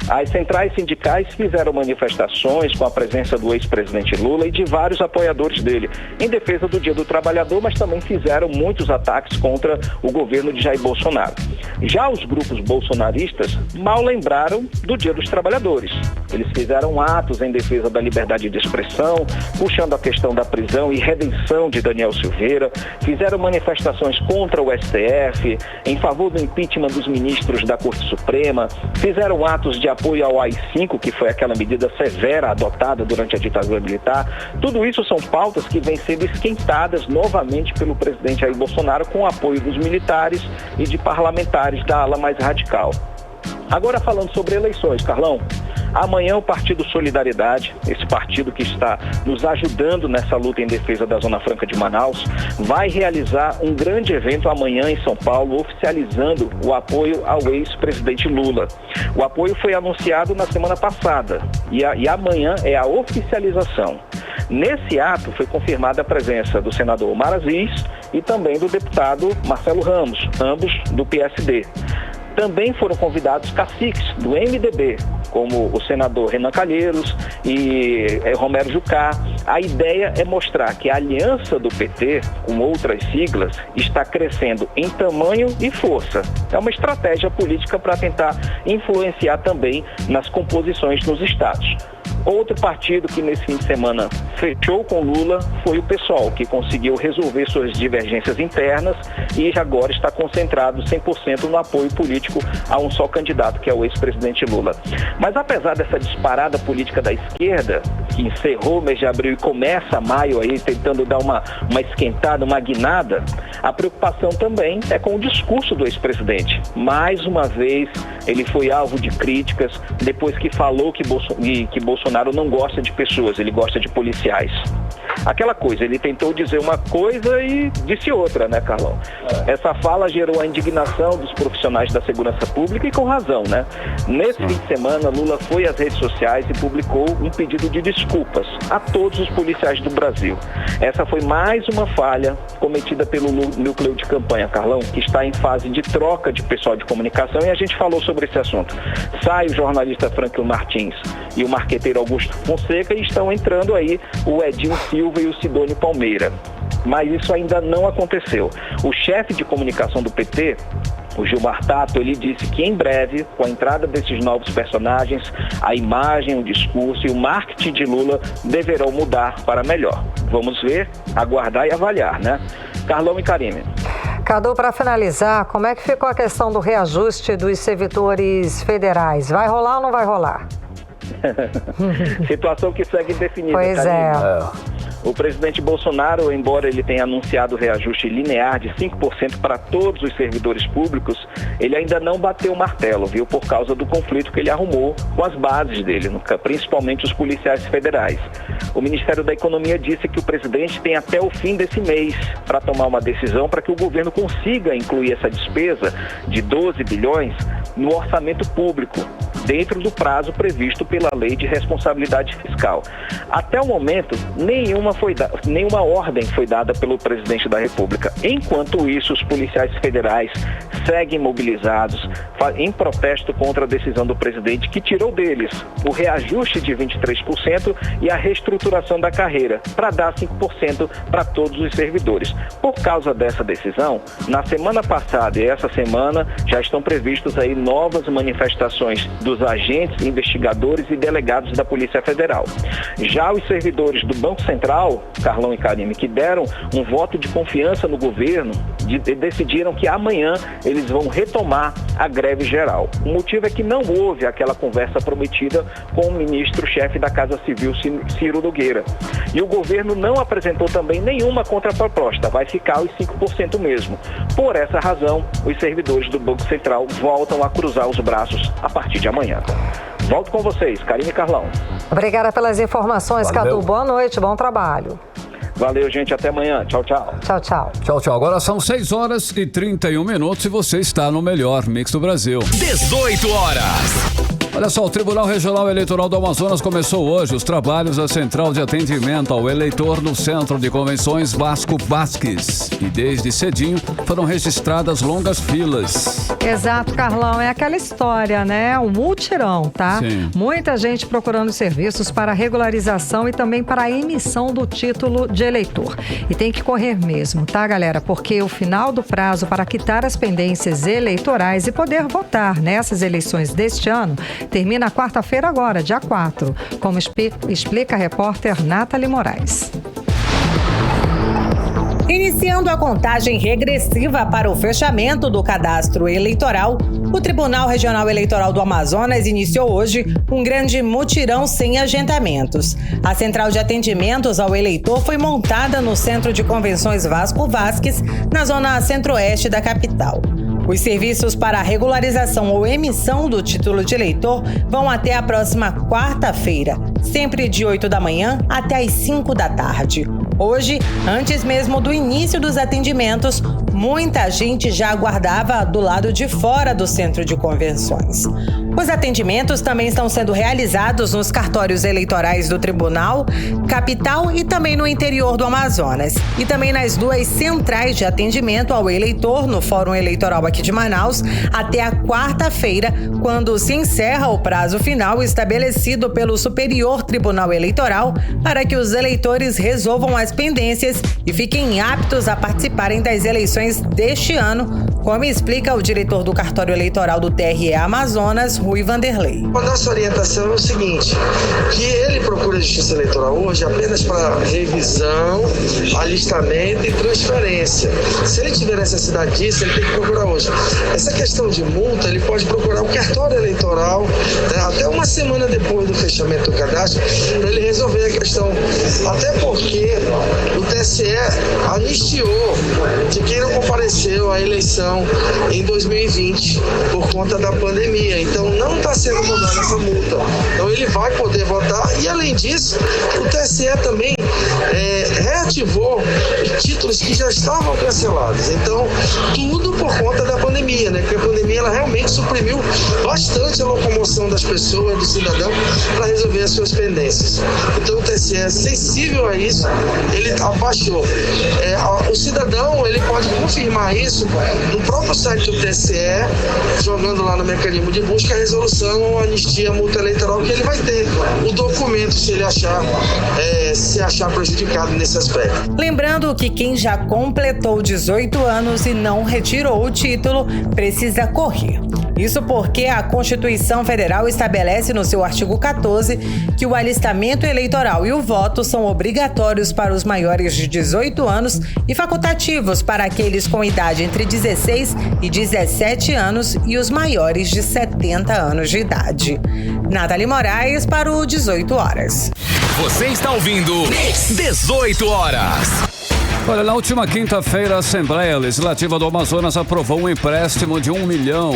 G: As centrais sindicais fizeram manifestações com a presença do ex-presidente Lula e de vários apoiadores dele, em defesa do Dia do Trabalhador, mas também fizeram muitos ataques contra o governo de Jair Bolsonaro. Já os grupos bolsonaristas mal lembraram do Dia dos Trabalhadores. Eles fizeram atos em defesa da liberdade de expressão, puxando a questão da prisão e redenção de Daniel Silveira, fizeram manifestações contra o STF, em favor do impeachment dos ministros da Corte Suprema, fizeram atos de apoio ao AI-5, que foi aquela medida severa adotada durante a ditadura militar. Tudo isso são pautas que vêm sendo esquentadas novamente pelo presidente Jair Bolsonaro com o apoio dos militares e de parlamentares da ala mais radical. Agora falando sobre eleições, Carlão, amanhã o Partido Solidariedade, esse partido que está nos ajudando nessa luta em defesa da Zona Franca de Manaus, vai realizar um grande evento amanhã em São Paulo, oficializando o apoio ao ex-presidente Lula. O apoio foi anunciado na semana passada e amanhã é a oficialização. Nesse ato foi confirmada a presença do senador Omar Aziz e também do deputado Marcelo Ramos, ambos do PSD. Também foram convidados caciques do MDB, como o senador Renan Calheiros e Romero Jucá. A ideia é mostrar que a aliança do PT, com outras siglas, está crescendo em tamanho e força. É uma estratégia política para tentar influenciar também nas composições nos estados. Outro partido que nesse fim de semana fechou com Lula foi o PSOL, que conseguiu resolver suas divergências internas e agora está concentrado 100% no apoio político a um só candidato, que é o ex-presidente Lula. Mas apesar dessa disparada política da esquerda, que encerrou o mês de abril e começa maio aí tentando dar uma esquentada, uma guinada, a preocupação também é com o discurso do ex-presidente. Mais uma vez, ele foi alvo de críticas depois que falou que Bolsonaro não gosta de pessoas, ele gosta de policiais. Aquela coisa, ele tentou dizer uma coisa e disse outra, né, Carlão? Essa fala gerou a indignação dos profissionais da segurança pública e com razão, né? Nesse fim de semana, Lula foi às redes sociais e publicou um pedido de desculpas a todos os policiais do Brasil. Essa foi mais uma falha cometida pelo núcleo de campanha, Carlão, que está em fase de troca de pessoal de comunicação, e a gente falou sobre esse assunto. Sai o jornalista Franklin Martins e o marqueteiro Augusto Fonseca e estão entrando aí o Edinho Silva e o Sidônio Palmeira. Mas isso ainda não aconteceu. O chefe de comunicação do PT, o Gilmar Tato, ele disse que em breve, com a entrada desses novos personagens, a imagem, o discurso e o marketing de Lula deverão mudar para melhor. Vamos ver, aguardar e avaliar, né? Carlão e Karine.
C: Cadu, para finalizar, como é que ficou a questão do reajuste dos servidores federais? Vai rolar ou não vai rolar?
G: Situação que segue indefinida.
C: Pois
G: Karine. O presidente Bolsonaro, embora ele tenha anunciado o reajuste linear de 5% para todos os servidores públicos, ele ainda não bateu o martelo, viu, por causa do conflito que ele arrumou com as bases dele, principalmente os policiais federais. O Ministério da Economia disse que o presidente tem até o fim desse mês para tomar uma decisão para que o governo consiga incluir essa despesa de 12 bilhões no orçamento público, dentro do prazo previsto pela Lei de Responsabilidade Fiscal. Até o momento, nenhuma ordem foi dada pelo presidente da República. Enquanto isso, os policiais federais seguem mobilizados em protesto contra a decisão do presidente, que tirou deles o reajuste de 23% e a reestruturação da carreira, para dar 5% para todos os servidores. Por causa dessa decisão, na semana passada e essa semana, já estão previstos aí novas manifestações dos agentes, investigadores e delegados da Polícia Federal. Já os servidores do Banco Central, Carlão e Karine, que deram um voto de confiança no governo, decidiram que amanhã eles vão retomar a greve geral. O motivo é que não houve aquela conversa prometida com o ministro-chefe da Casa Civil, Ciro Nogueira. E o governo não apresentou também nenhuma contraproposta, vai ficar os 5% mesmo. Por essa razão, os servidores do Banco Central voltam a cruzar os braços a partir de amanhã. Volto com vocês, Karine e Carlão.
C: Obrigada pelas informações,
B: Valeu.
C: Cadu. Boa noite, bom trabalho.
G: Valeu, gente. Até amanhã. Tchau, tchau.
C: Tchau, tchau.
B: Tchau, tchau. Agora são 6 horas e 31 minutos e você está no melhor mix do Brasil.
A: 18 horas.
B: Olha só, o Tribunal Regional Eleitoral do Amazonas começou hoje os trabalhos da Central de Atendimento ao Eleitor no Centro de Convenções Vasco Vasques. E desde cedinho foram registradas longas filas.
C: Exato, Carlão. É aquela história, né? Um mutirão, tá?
B: Sim.
C: Muita gente procurando serviços para regularização e também para a emissão do título de eleitor. E tem que correr mesmo, tá, galera? Porque o final do prazo para quitar as pendências eleitorais e poder votar nessas eleições deste ano termina quarta-feira agora, dia 4, como explica a repórter Nathalie Moraes.
I: Iniciando a contagem regressiva para o fechamento do cadastro eleitoral, o Tribunal Regional Eleitoral do Amazonas iniciou hoje um grande mutirão sem agendamentos. A central de atendimentos ao eleitor foi montada no Centro de Convenções Vasco Vasques, na zona centro-oeste da capital. Os serviços para a regularização ou emissão do título de eleitor vão até a próxima quarta-feira, sempre de 8 da manhã até as 5 da tarde. Hoje, antes mesmo do início dos atendimentos, muita gente já aguardava do lado de fora do centro de convenções. Os atendimentos também estão sendo realizados nos cartórios eleitorais do Tribunal, capital e também no interior do Amazonas. E também nas 2 centrais de atendimento ao eleitor no Fórum Eleitoral aqui de Manaus, até a quarta-feira, quando se encerra o prazo final estabelecido pelo Superior Tribunal Eleitoral para que os eleitores resolvam as pendências e fiquem aptos a participarem das eleições deste ano, como explica o diretor do cartório eleitoral do TRE Amazonas, Rui Vanderlei.
J: A nossa orientação é o seguinte, que ele procura a Justiça Eleitoral hoje apenas para revisão, alistamento e transferência. Se ele tiver necessidade disso, ele tem que procurar hoje. Essa questão de multa, ele pode procurar o cartório eleitoral, né, até uma semana depois do fechamento do cadastro, para ele resolver a questão. Até porque o TSE anistiou de quem não compareceu à eleição em 2020 por conta da pandemia. Então não está sendo cobrada essa multa. Então ele vai poder votar e, além disso, o TSE também reativou títulos que já estavam cancelados. Então, tudo por conta da pandemia, né? Porque a pandemia ela realmente suprimiu bastante a locomoção das pessoas, do cidadão, para resolver as suas pendências. Então o TSE é sensível a isso, ele abaixou. O cidadão ele pode confirmar isso no próprio site do TSE, jogando lá no mecanismo de busca a resolução, a anistia, a multa eleitoral, que ele vai ter o documento se ele se achar prejudicado nesse aspecto.
I: Lembrando que quem já completou 18 anos e não retirou o título precisa correr. Isso porque a Constituição Federal estabelece no seu artigo 14 que o alistamento eleitoral e o voto são obrigatórios para os maiores de 18 anos e facultativos para aqueles com idade entre 16 e 17 anos e os maiores de 70 anos de idade. Nathalie Moraes para o 18 horas.
A: Você está ouvindo 18 horas.
B: Olha, na última quinta-feira, a Assembleia Legislativa do Amazonas aprovou um empréstimo de R$1,5 milhão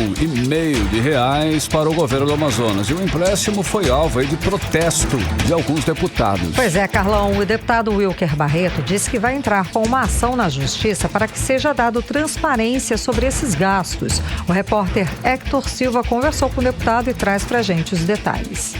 B: para o governo do Amazonas. E o empréstimo foi alvo aí de protesto de alguns deputados.
C: Pois é, Carlão, o deputado Wilker Barreto disse que vai entrar com uma ação na Justiça para que seja dado transparência sobre esses gastos. O repórter Hector Silva conversou com o deputado e traz pra gente os detalhes.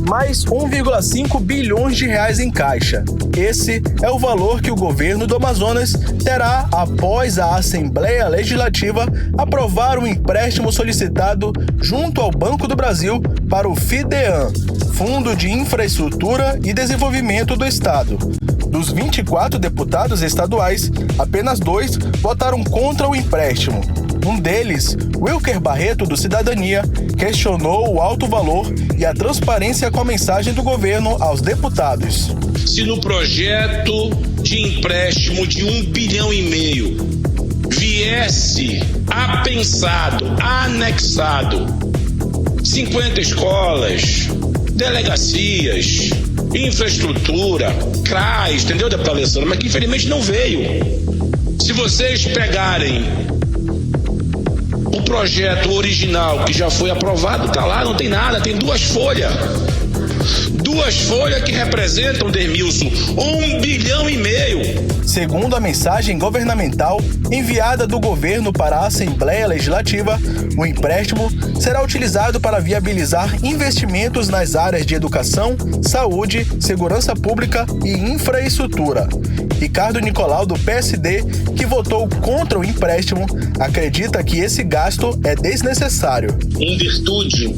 K: Mais 1,5 bilhões de reais em caixa. Esse é o valor que o governo do Amazonas terá após a Assembleia Legislativa aprovar um empréstimo solicitado junto ao Banco do Brasil para o FIDEAN, Fundo de Infraestrutura e Desenvolvimento do Estado. Dos 24 deputados estaduais, apenas 2 votaram contra o empréstimo. Um deles, Wilker Barreto, do Cidadania, questionou o alto valor e a transparência com a mensagem do governo aos deputados.
L: Se no projeto de empréstimo de R$1,5 bilhão viesse apensado, anexado 50 escolas, delegacias, infraestrutura, CRAS, entendeu, deputado Alessandro? Mas que infelizmente não veio. Se vocês pegarem o projeto original que já foi aprovado, tá lá, não tem nada, tem 2 folhas. 2 folhas que representam, Dermilson, R$1,5 bilhão.
K: Segundo a mensagem governamental enviada do governo para a Assembleia Legislativa, o empréstimo será utilizado para viabilizar investimentos nas áreas de educação, saúde, segurança pública e infraestrutura. Ricardo Nicolau, do PSD, que votou contra o empréstimo, acredita que esse gasto é desnecessário.
L: Em virtude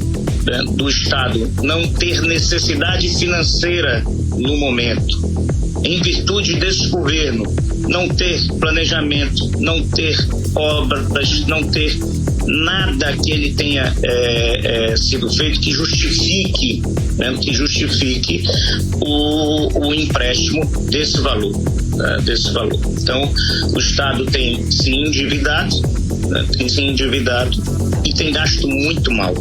L: do Estado não ter necessidade financeira no momento, em virtude desse governo não ter planejamento, não ter obras, não ter nada que ele tenha sido feito que justifique o empréstimo desse valor. Então, o Estado tem se endividado e tem gasto muito mal.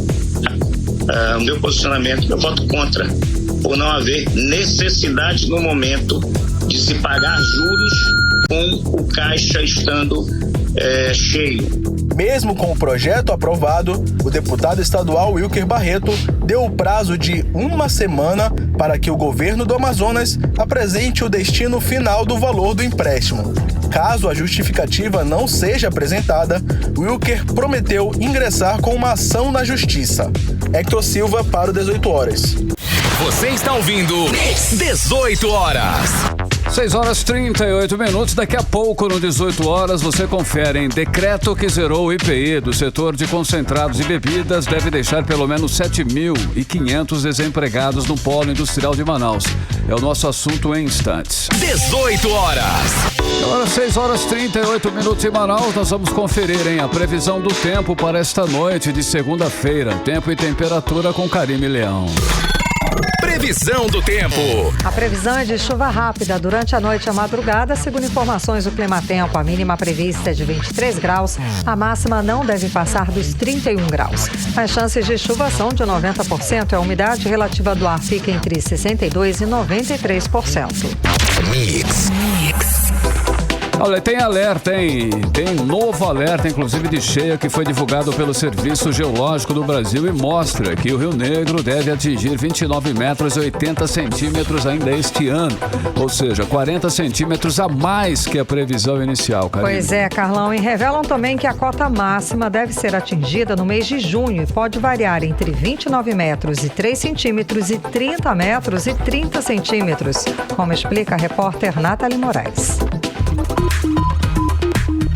L: O meu posicionamento, eu voto contra, por não haver necessidade no momento de se pagar juros com o caixa estando cheio.
K: Mesmo com o projeto aprovado, o deputado estadual Wilker Barreto deu o prazo de 1 semana para que o governo do Amazonas apresente o destino final do valor do empréstimo. Caso a justificativa não seja apresentada, Wilker prometeu ingressar com uma ação na Justiça. Hector Silva para o 18 horas.
A: Você está ouvindo 18 horas.
B: 6h38. Daqui a pouco, no 18 horas, você confere em decreto que zerou o IPI do setor de concentrados e bebidas deve deixar pelo menos 7.500 desempregados no polo industrial de Manaus. É o nosso assunto em instantes.
A: 18 horas.
B: Agora, 6h38 em Manaus, nós vamos conferir a previsão do tempo para esta noite de segunda-feira. Tempo e temperatura com Karime Leão.
A: Previsão do tempo.
C: A previsão é de chuva rápida durante a noite e a madrugada. Segundo informações do Climatempo, a mínima prevista é de 23 graus, a máxima não deve passar dos 31 graus. As chances de chuva são de 90% e a umidade relativa do ar fica entre 62% e 93%.
A: Mix.
B: Olha, tem alerta, tem um novo alerta, inclusive de cheia, que foi divulgado pelo Serviço Geológico do Brasil e mostra que o Rio Negro deve atingir 29 metros e 80 centímetros ainda este ano, ou seja, 40 centímetros a mais que a previsão inicial, Karine.
C: Pois é, Carlão, e revelam também que a cota máxima deve ser atingida no mês de junho e pode variar entre 29 metros e 3 centímetros e 30 metros e 30 centímetros, como explica a repórter Nathalie Moraes.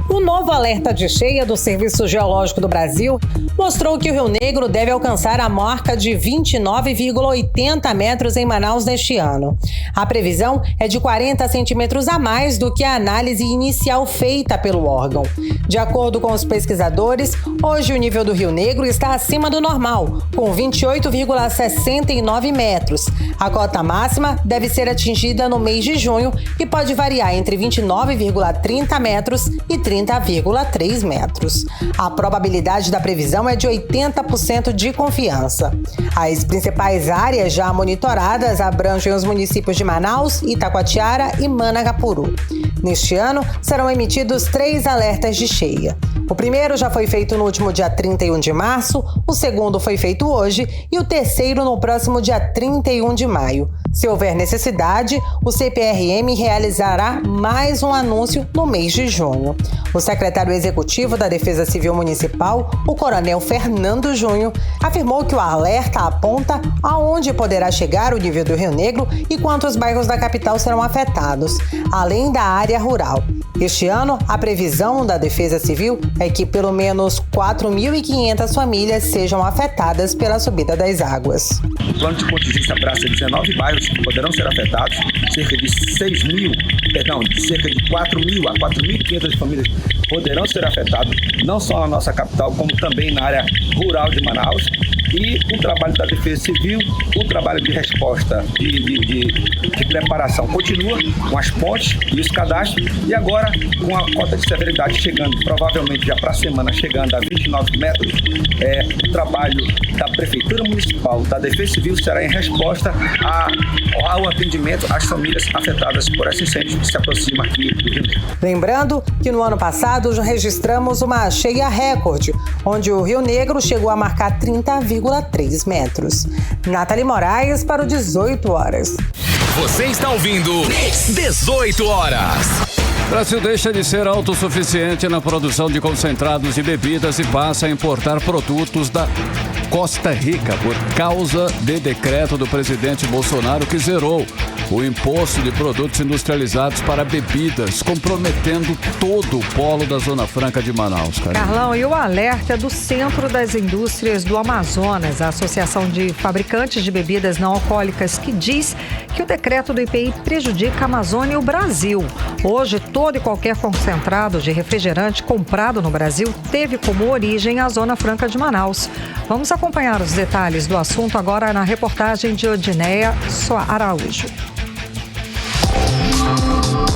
I: O novo alerta de cheia do Serviço Geológico do Brasil mostrou que o Rio Negro deve alcançar a marca de 29,80 metros em Manaus neste ano. A previsão é de 40 centímetros a mais do que a análise inicial feita pelo órgão. De acordo com os pesquisadores, hoje o nível do Rio Negro está acima do normal, com 28,69 metros. A cota máxima deve ser atingida no mês de junho e pode variar entre 29,30 metros e 30 30,3 metros. A probabilidade da previsão é de 80% de confiança. As principais áreas já monitoradas abrangem os municípios de Manaus, Itacoatiara e Manacapuru. Neste ano, serão emitidos 3 alertas de cheia. O primeiro já foi feito no último dia 31 de março, o segundo foi feito hoje e o terceiro no próximo dia 31 de maio. Se houver necessidade, o CPRM realizará mais um anúncio no mês de junho. O secretário executivo da Defesa Civil Municipal, o coronel Fernando Junho, afirmou que o alerta aponta aonde poderá chegar o nível do Rio Negro e quantos bairros da capital serão afetados, além da área rural. Este ano, a previsão da Defesa Civil é que pelo menos 4.500 famílias sejam afetadas pela subida das águas.
M: O plano de contingência abraça 19 bairros que poderão ser afetados, cerca de 4.000 a 4.500 famílias poderão ser afetadas, não só na nossa capital, como também na área rural de Manaus. E o trabalho da Defesa Civil, o trabalho de resposta, de preparação continua com as pontes e os cadastros, e agora com a cota de severidade chegando, provavelmente já para a semana, chegando a 29 metros, o trabalho da Prefeitura Municipal, da Defesa Civil, será em resposta ao atendimento às famílias afetadas por esse incêndio que se aproxima aqui do Rio Negro.
I: Lembrando que no ano passado registramos uma cheia recorde, onde o Rio Negro chegou a marcar 30,3 metros. Nathalie Moraes para o 18 horas.
A: Você está ouvindo 18 horas.
B: O Brasil deixa de ser autossuficiente na produção de concentrados de bebidas e passa a importar produtos da Costa Rica por causa de decreto do presidente Bolsonaro que zerou o imposto de produtos industrializados para bebidas, comprometendo todo o polo da Zona Franca de Manaus.
C: Carlão, e o alerta é do Centro das Indústrias do Amazonas, a Associação de Fabricantes de Bebidas Não Alcoólicas, que diz que o decreto do IPI prejudica a Amazônia e o Brasil. Hoje, todo e qualquer concentrado de refrigerante comprado no Brasil teve como origem a Zona Franca de Manaus. Vamos acompanhar os detalhes do assunto agora na reportagem de Odineia Araújo.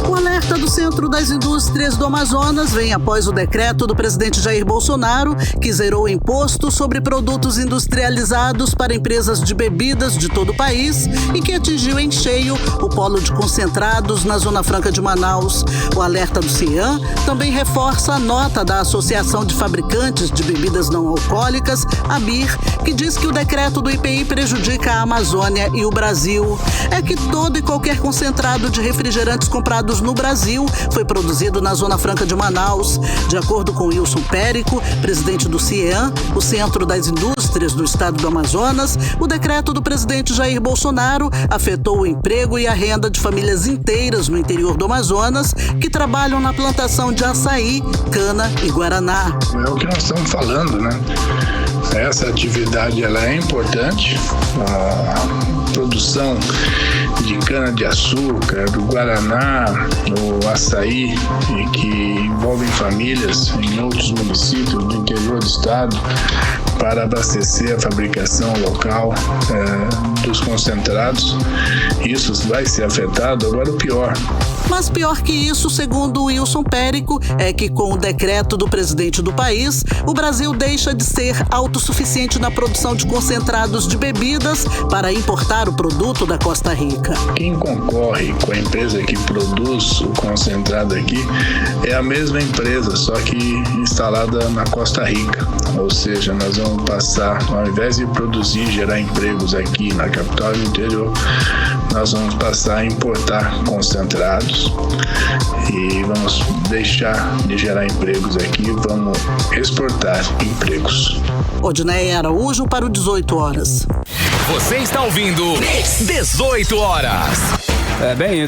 N: O alerta do Centro das Indústrias do Amazonas vem após o decreto do presidente Jair Bolsonaro, que zerou o imposto sobre produtos industrializados para empresas de bebidas de todo o país e que atingiu em cheio o polo de concentrados na Zona Franca de Manaus. O alerta do CIAN também reforça a nota da Associação de Fabricantes de Bebidas Não Alcoólicas, ABIR, que diz que o decreto do IPI prejudica a Amazônia e o Brasil. É que todo e qualquer concentrado de refrigerantes comprados no Brasil foi produzido na Zona Franca de Manaus. De acordo com Wilson Périco, presidente do CIEAM, o Centro das Indústrias do Estado do Amazonas, o decreto do presidente Jair Bolsonaro afetou o emprego e a renda de famílias inteiras no interior do Amazonas que trabalham na plantação de açaí, cana e guaraná.
O: É o que nós estamos falando, né? Essa atividade ela é importante, a produção de cana-de-açúcar, do guaraná, do açaí, e que envolvem famílias em outros municípios do interior do estado para abastecer a fabricação local dos concentrados. Isso vai ser afetado. Agora o pior.
N: Mas pior que isso, segundo Wilson Périco, é que com o decreto do presidente do país, o Brasil deixa de ser autossuficiente na produção de concentrados de bebidas para importar o produto da Costa Rica.
O: Quem concorre com a empresa que produz o concentrado aqui é a mesma empresa, só que instalada na Costa Rica. Ou seja, nós vamos passar, ao invés de produzir e gerar empregos aqui na capital e no interior, nós vamos passar a importar concentrados e vamos deixar de gerar empregos aqui, vamos exportar empregos.
N: Odineia Araújo para o 18 horas.
A: Você está ouvindo 18 horas.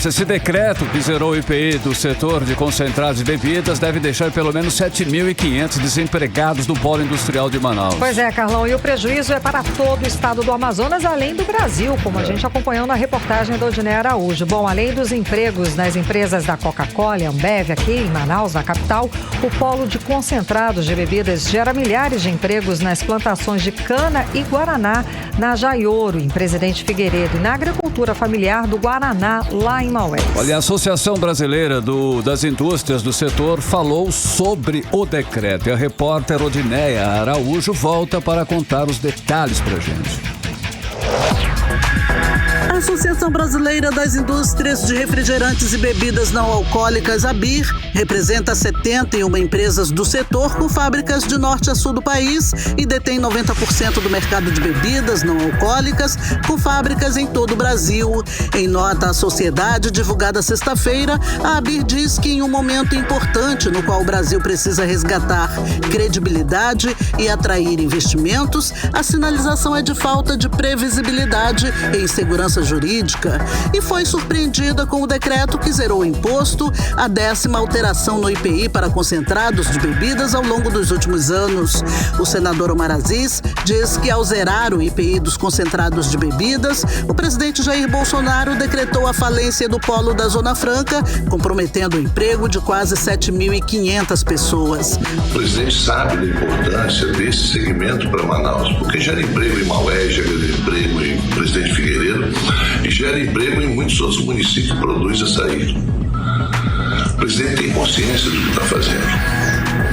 B: Esse decreto que zerou o IPI do setor de concentrados e bebidas deve deixar pelo menos 7.500 desempregados do polo industrial de Manaus.
C: Pois é, Carlão, e o prejuízo é para todo o estado do Amazonas, além do Brasil, como a gente acompanhou na reportagem da Odineia Araújo. Bom, além dos empregos nas empresas da Coca-Cola e Ambev aqui em Manaus, na capital, o polo de concentrados de bebidas gera milhares de empregos nas plantações de cana e guaraná na Jaioro, em Presidente Figueiredo, e na agricultura familiar do Guaraná, semana lá em Maués.
B: Olha, a Associação Brasileira das Indústrias do Setor falou sobre o decreto. E a repórter Odineia Araújo volta para contar os detalhes pra gente.
N: A Associação Brasileira das Indústrias de Refrigerantes e Bebidas Não Alcoólicas, ABIR, representa 71 empresas do setor com fábricas de norte a sul do país e detém 90% do mercado de bebidas não alcoólicas, com fábricas em todo o Brasil. Em nota à sociedade divulgada sexta-feira, a ABIR diz que em um momento importante no qual o Brasil precisa resgatar credibilidade e atrair investimentos, a sinalização é de falta de previsibilidade e insegurança jurídica, e foi surpreendida com o decreto que zerou o imposto, a 10ª alteração no IPI para concentrados de bebidas ao longo dos últimos anos. O senador Omar Aziz diz que ao zerar o IPI dos concentrados de bebidas, o presidente Jair Bolsonaro decretou a falência do polo da Zona Franca, comprometendo o emprego de quase 7.500 pessoas.
P: O presidente sabe da importância desse segmento para Manaus, porque gera emprego em Maués, gera emprego em Presidente Figueiredo e gera emprego em muitos outros municípios que produzem açaí. O presidente tem consciência do que está fazendo.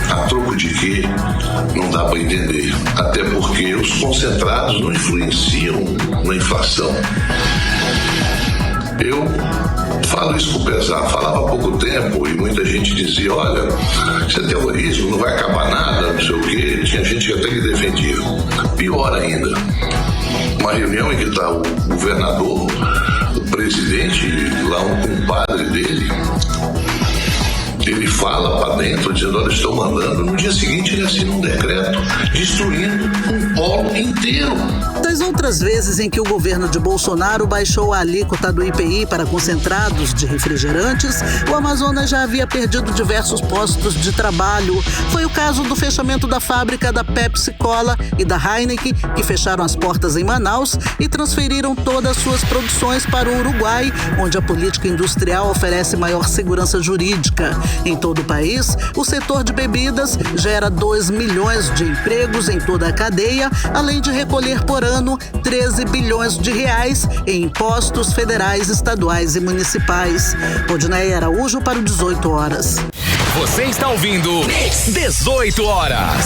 P: A troco de quê? Não dá para entender. Até porque os concentrados não influenciam na inflação. Eu falo isso com pesar. Falava há pouco tempo e muita gente dizia, olha, isso é terrorismo, não vai acabar nada, não sei o quê. Tinha gente que até que defendia. Pior ainda, uma reunião em que está o governador, o presidente, lá um compadre dele, ele fala para dentro, dizendo, olha, estou mandando. No dia seguinte ele assina um decreto destruindo um polo inteiro.
N: Das outras vezes em que o governo de Bolsonaro baixou a alíquota do IPI para concentrados de refrigerantes, o Amazonas já havia perdido diversos postos de trabalho. Foi o caso do fechamento da fábrica da Pepsi Cola e da Heineken, que fecharam as portas em Manaus e transferiram todas as suas produções para o Uruguai, onde a política industrial oferece maior segurança jurídica. Em todo o país, o setor de bebidas gera 2 milhões de empregos em toda a cadeia, além de recolher por ano 13 bilhões de reais em impostos federais, estaduais e municipais. Odineia Araújo para o 18 horas.
A: Você está ouvindo 18 horas.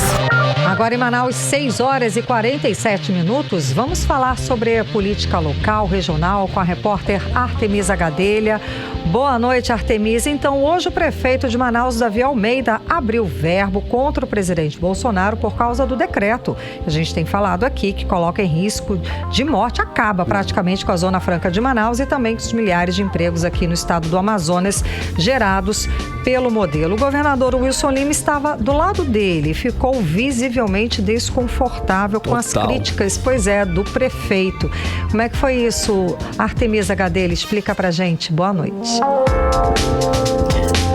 C: Agora em Manaus, 6 horas e 47 minutos. Vamos falar sobre a política local, regional, com a repórter Artemisa Gadelha. Boa noite, Artemisa. Então, hoje o prefeito de Manaus, Davi Almeida, abriu verbo contra o presidente Bolsonaro por causa do decreto. A gente tem falado aqui que coloca em risco de morte, acaba praticamente com a Zona Franca de Manaus e também com os milhares de empregos aqui no estado do Amazonas gerados pelo modelo. O governador Wilson Lima estava do lado dele e ficou visivelmente desconfortável com as críticas, do prefeito. Como é que foi isso? Artemisa Gadelha, explica pra gente. Boa noite.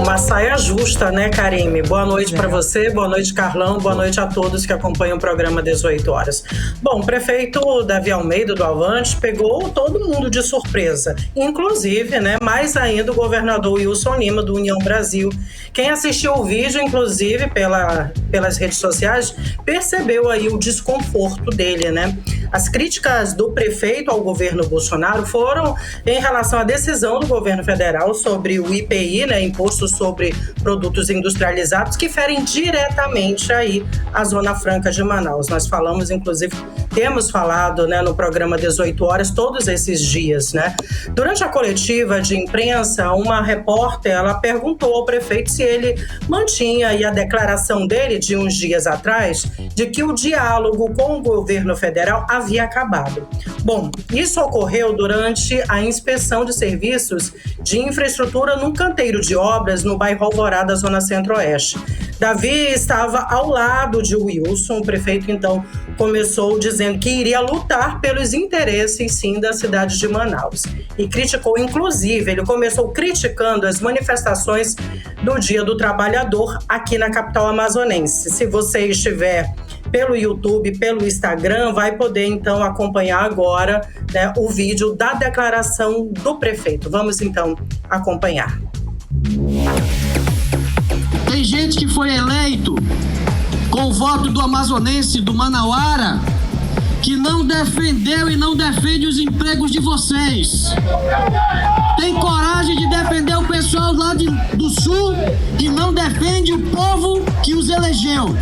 Q: Uma saia justa, né, Karime? Boa noite para você, boa noite, Carlão, boa noite a todos que acompanham o programa 18 horas. Bom, o prefeito Davi Almeida do Avante pegou todo mundo de surpresa, inclusive, né, mais ainda o governador Wilson Lima do União Brasil. Quem assistiu o vídeo, inclusive, pelas redes sociais, percebeu aí o desconforto dele, né? As críticas do prefeito ao governo Bolsonaro foram em relação à decisão do governo federal sobre o IPI, né, Imposto sobre Produtos Industrializados, que ferem diretamente aí a Zona Franca de Manaus. Nós falamos, inclusive, temos falado, né, no programa 18 horas todos esses dias, né? Durante a coletiva de imprensa, uma repórter, ela perguntou ao prefeito se ele mantinha aí a declaração dele de uns dias atrás de que o diálogo com o governo federal havia acabado. Bom, isso ocorreu durante a inspeção de serviços de infraestrutura num canteiro de obras no bairro Alvorada, zona centro-oeste. Davi estava ao lado de Wilson, o prefeito então começou dizendo que iria lutar pelos interesses, sim, da cidade de Manaus. E criticou, inclusive, ele começou criticando as manifestações do Dia do Trabalhador aqui na capital amazonense. Se você estiver pelo YouTube, pelo Instagram, vai poder então acompanhar agora, né, o vídeo da declaração do prefeito. Vamos então acompanhar.
R: Tem gente que foi eleito com o voto do amazonense, do Manauara, que não defendeu e não defende os empregos de vocês. tem coragem de defender o pessoal lá do Sul e não defende o povo que os elegeu.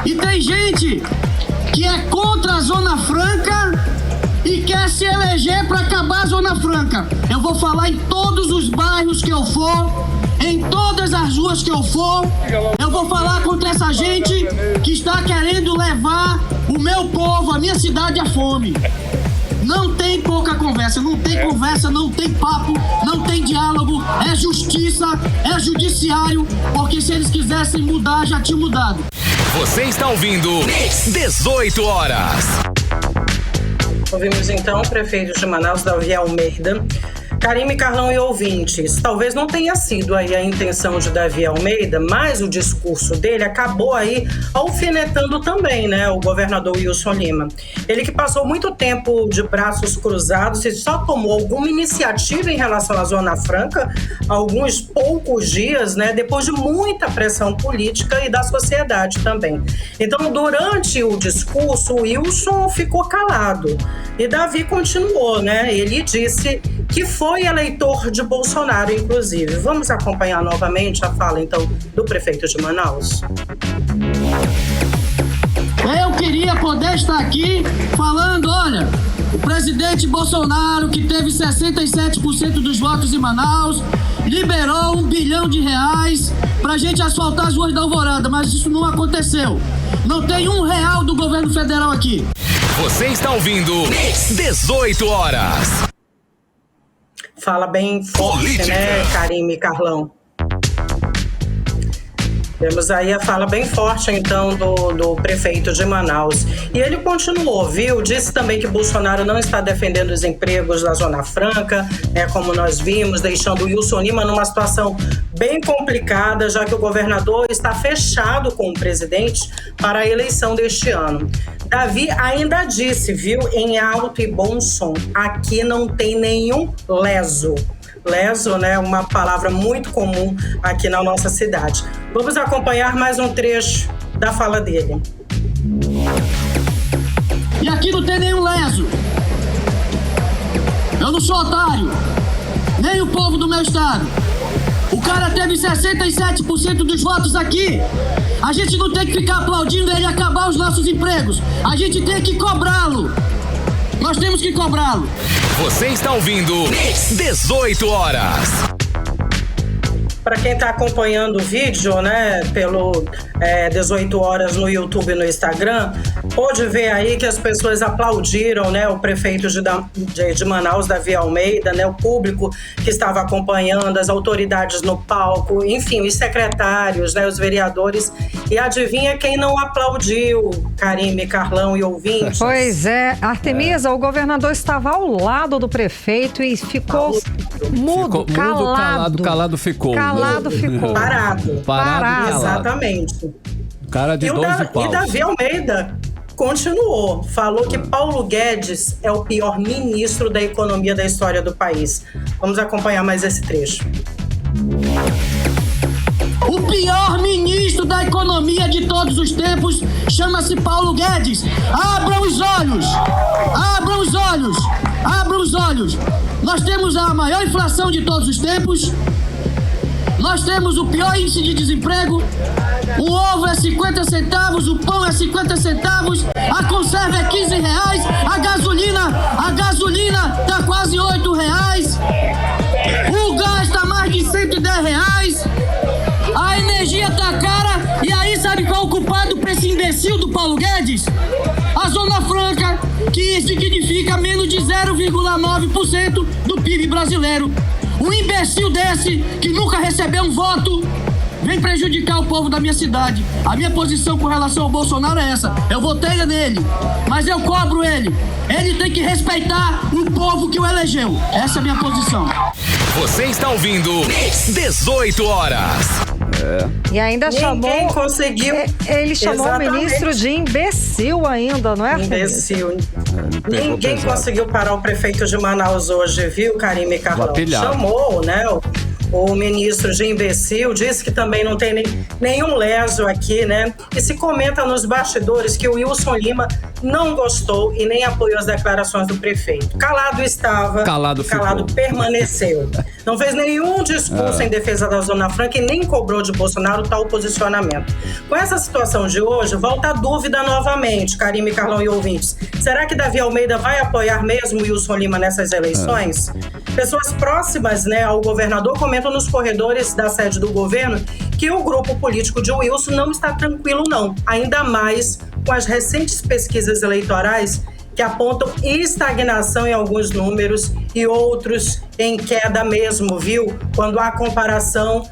R: E tem gente que é contra a Zona Franca e quer se eleger para acabar a Zona Franca. Eu vou falar em todos os bairros que eu for, em todas as ruas que eu for, eu vou falar contra essa gente que está querendo levar o meu povo, a minha cidade à fome. Não tem pouca conversa, não tem papo, não tem diálogo, é justiça, é judiciário, porque se eles quisessem mudar, já tinham mudado.
A: Você está ouvindo 18 horas.
Q: Ouvimos então o prefeito de Manaus, Davi Almeida. Karime, Carlão e ouvintes, talvez não tenha sido aí a intenção de Davi Almeida, mas o discurso dele acabou aí alfinetando também, né, o governador Wilson Lima. Ele que passou muito tempo de braços cruzados e só tomou alguma iniciativa em relação à Zona Franca há alguns poucos dias, né, depois de muita pressão política e da sociedade também. Então, durante o discurso, o Wilson ficou calado e Davi continuou, né, ele disse que foi eleitor de Bolsonaro, inclusive. Vamos acompanhar novamente a fala, então, do prefeito de Manaus?
R: Eu queria poder estar aqui falando, olha, o presidente Bolsonaro, que teve 67% dos votos em Manaus, liberou R$1 bilhão pra gente asfaltar as ruas da Alvorada, mas isso não aconteceu. Não tem R$1 do governo federal aqui.
A: Você está ouvindo 18 horas.
Q: Fala bem forte, política, né, Karime, Carlão? Temos aí a fala bem forte, então, do prefeito de Manaus. E ele continuou, viu? Disse também que Bolsonaro não está defendendo os empregos da Zona Franca, como nós vimos, deixando o Wilson Lima numa situação bem complicada, já que o governador está fechado com o presidente para a eleição deste ano. Davi ainda disse, viu, em alto e bom som, aqui não tem nenhum leso. Leso, né, uma palavra muito comum aqui na nossa cidade. Vamos acompanhar mais um trecho da fala dele.
R: E aqui não tem nenhum leso. Eu não sou otário, nem o povo do meu estado. O cara teve 67% dos votos aqui. A gente não tem que ficar aplaudindo ele acabar os nossos empregos. A gente tem que cobrá-lo. Nós temos que cobrá-lo.
A: Você está ouvindo 18 horas.
Q: Para quem está acompanhando o vídeo, né, pelo 18 horas no YouTube e no Instagram, pode ver aí que as pessoas aplaudiram, né, o prefeito de Manaus, Davi Almeida, né, o público que estava acompanhando, as autoridades no palco, enfim, os secretários, né, os vereadores. E adivinha quem não aplaudiu, Karime, Carlão e ouvintes?
C: Pois é, Artemisa, o governador estava ao lado do prefeito e ficou mudo, calado.
B: Calado ficou.
C: Calado ficou.
Q: Parado. Exatamente.
B: Cara de 12 paus.
Q: E Davi Almeida continuou. Falou que Paulo Guedes é o pior ministro da economia da história do país. Vamos acompanhar mais esse trecho.
R: O pior ministro da economia de todos os tempos chama-se Paulo Guedes. Abram os olhos! Abram os olhos! Abram os olhos! Nós temos a maior inflação de todos os tempos. Nós temos o pior índice de desemprego. O ovo é 50 centavos, o pão é 50 centavos, a conserva é 15 reais, a gasolina tá quase 8 reais, o gás tá mais de 110 reais, a energia tá cara. E aí sabe qual é o culpado pra esse imbecil do Paulo Guedes? A Zona Franca, que significa menos de 0,9% do PIB brasileiro. Um imbecil desse, que nunca recebeu um voto, vem prejudicar o povo da minha cidade. A minha posição com relação ao Bolsonaro é essa. Eu votei nele, mas eu cobro ele. Ele tem que respeitar o povo que o elegeu. Essa é a minha posição.
A: Você está ouvindo 18 horas.
C: E ainda
Q: Ninguém conseguiu.
C: Ele chamou o ministro de imbecil ainda, não é?
Q: Imbecil. Ninguém conseguiu parar o prefeito de Manaus hoje, viu, Karime, Carlão? Chamou, né? O ministro de imbecil, disse que também não tem nenhum leso aqui, né? E se comenta nos bastidores que o Wilson Lima não gostou e nem apoiou as declarações do prefeito. Calado estava, calado permaneceu. Não fez nenhum discurso em defesa da Zona Franca e nem cobrou de Bolsonaro tal posicionamento. Com essa situação de hoje, volta a dúvida novamente, Karime, Carlão e ouvintes. Será que Davi Almeida vai apoiar mesmo Wilson Lima nessas eleições? Pessoas próximas, ao governador comentam nos corredores da sede do governo que o grupo político de Wilson não está tranquilo não, ainda mais com as recentes pesquisas eleitorais que apontam estagnação em alguns números e outros em queda mesmo, viu? Quando há comparação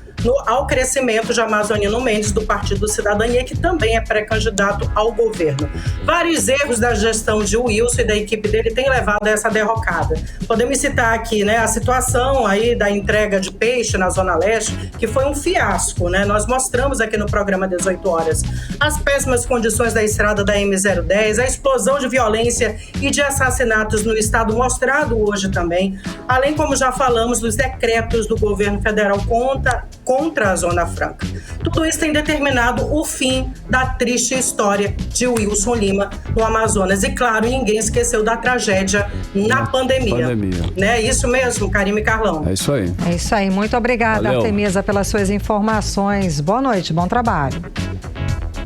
Q: ao crescimento de Amazonino Mendes, do Partido Cidadania, que também é pré-candidato ao governo. Vários erros da gestão de Wilson e da equipe dele têm levado a essa derrocada. Podemos citar aqui, a situação aí da entrega de peixe na Zona Leste, que foi um fiasco, Nós mostramos aqui no programa 18 horas as péssimas condições da estrada da M010, a explosão de violência e de assassinatos no estado, mostrado hoje também, além, como já falamos, dos decretos do governo federal contra a Zona Franca. Tudo isso tem determinado o fim da triste história de Wilson Lima no Amazonas. E, claro, ninguém esqueceu da tragédia na pandemia. É isso mesmo, Karime e Carlão.
B: É isso aí.
C: É isso aí. Muito obrigada,
B: Valeu.
C: Artemisa, pelas suas informações. Boa noite, bom trabalho.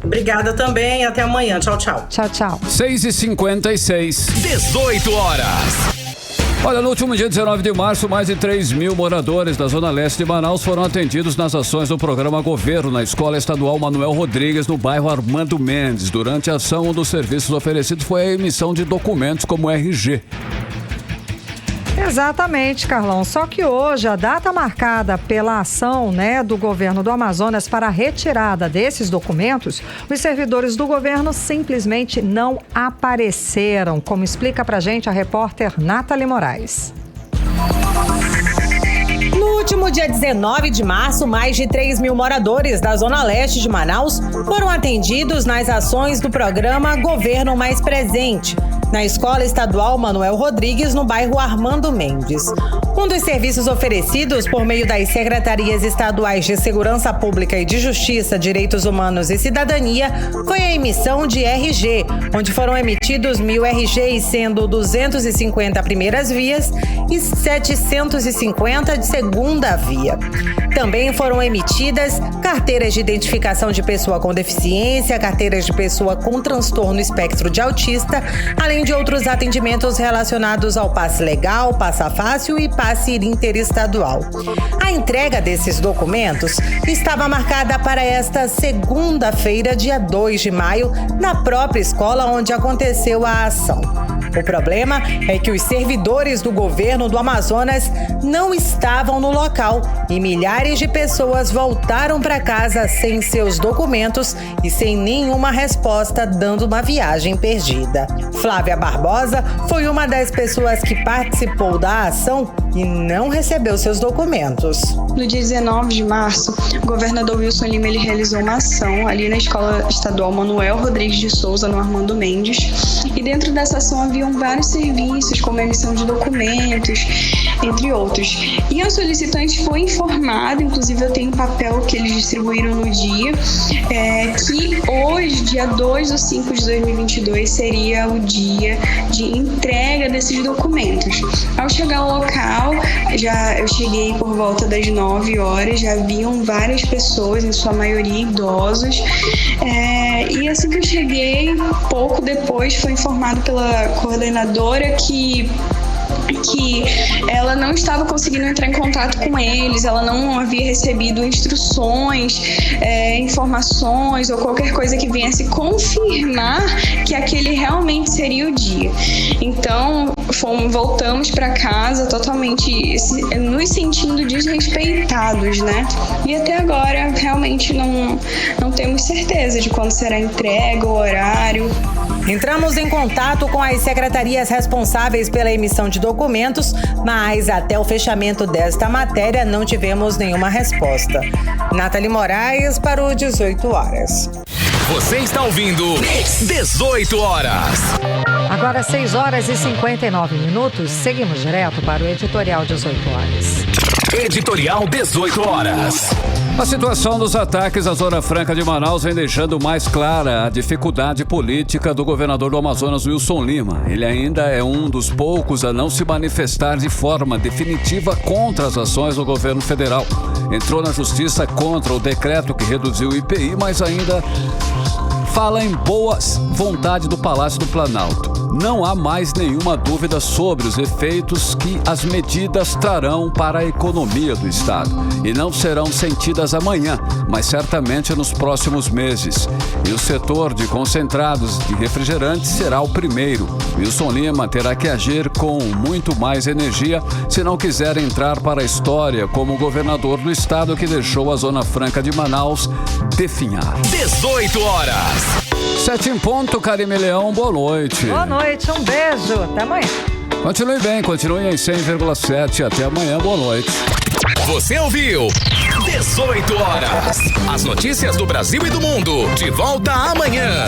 Q: Obrigada também. Até amanhã. Tchau, tchau.
C: Tchau, tchau.
B: 6h56.
A: 18 horas.
B: Olha, no último dia 19 de março, mais de 3 mil moradores da Zona Leste de Manaus foram atendidos nas ações do programa Governo na Escola Estadual Manuel Rodrigues, no bairro Armando Mendes. Durante a ação, um dos serviços oferecidos foi a emissão de documentos como RG.
C: Exatamente, Carlão. Só que hoje, a data marcada pela ação do governo do Amazonas para a retirada desses documentos, os servidores do governo simplesmente não apareceram, como explica pra gente a repórter Nathalie Moraes.
I: No último dia 19 de março, mais de 3 mil moradores da Zona Leste de Manaus foram atendidos nas ações do programa Governo Mais Presente, na Escola Estadual Manuel Rodrigues, no bairro Armando Mendes. Um dos serviços oferecidos por meio das Secretarias Estaduais de Segurança Pública e de Justiça, Direitos Humanos e Cidadania foi a emissão de RG, onde foram emitidos 1.000 RGs, sendo 250 primeiras vias e 750 de segunda via. Também foram emitidas carteiras de identificação de pessoa com deficiência, carteiras de pessoa com transtorno espectro de autista, além de outros atendimentos relacionados ao passe legal, passa fácil e passe interestadual. A entrega desses documentos estava marcada para esta segunda-feira, dia 2 de maio, na própria escola onde aconteceu a ação. O problema é que os servidores do governo do Amazonas não estavam no local e milhares de pessoas voltaram para casa sem seus documentos e sem nenhuma resposta, dando uma viagem perdida. Flávia Barbosa foi uma das pessoas que participou da ação e não recebeu seus documentos.
S: No dia 19 de março, o governador Wilson Lima realizou uma ação ali na Escola Estadual Manuel Rodrigues de Souza, no Armando Mendes, e dentro dessa ação haviam vários serviços, como emissão de documentos, entre outros. E a solicitante foi informada, inclusive eu tenho um papel que eles distribuíram no dia, que hoje, dia 2/5 de 2022, seria o dia de entrega desses documentos. Ao chegar ao local, eu cheguei por volta das 9 horas, já haviam várias pessoas, em sua maioria idosos, e assim que eu cheguei, pouco depois foi informado pela coordenadora que ela não estava conseguindo entrar em contato com eles, ela não havia recebido instruções, informações ou qualquer coisa que viesse confirmar que aquele realmente seria o dia. Então, voltamos para casa totalmente nos sentindo desrespeitados, E até agora, realmente, não temos certeza de quando será entregue, o horário.
I: Entramos em contato com as secretarias responsáveis pela emissão de documentos, mas até o fechamento desta matéria não tivemos nenhuma resposta. Nathalie Moraes para o 18 horas.
A: Você está ouvindo 18 horas.
C: Agora 6 horas e 59 minutos, seguimos direto para o Editorial 18 horas.
A: Editorial 18 horas.
B: A situação dos ataques à Zona Franca de Manaus vem deixando mais clara a dificuldade política do governador do Amazonas, Wilson Lima. Ele ainda é um dos poucos a não se manifestar de forma definitiva contra as ações do governo federal. Entrou na justiça contra o decreto que reduziu o IPI, mas ainda fala em boa vontade do Palácio do Planalto. Não há mais nenhuma dúvida sobre os efeitos que as medidas trarão para a economia do Estado. E não serão sentidas amanhã, mas certamente nos próximos meses. E o setor de concentrados de refrigerantes será o primeiro. Wilson Lima terá que agir com muito mais energia se não quiser entrar para a história como o governador do Estado que deixou a Zona Franca de Manaus definhar.
A: 18 horas.
B: 7 em ponto, Karime Leão, boa noite.
C: Boa noite, um beijo, até amanhã.
B: Continue bem, continue em 100,7, até amanhã, boa noite.
A: Você ouviu 18 horas. As notícias do Brasil e do mundo, de volta amanhã.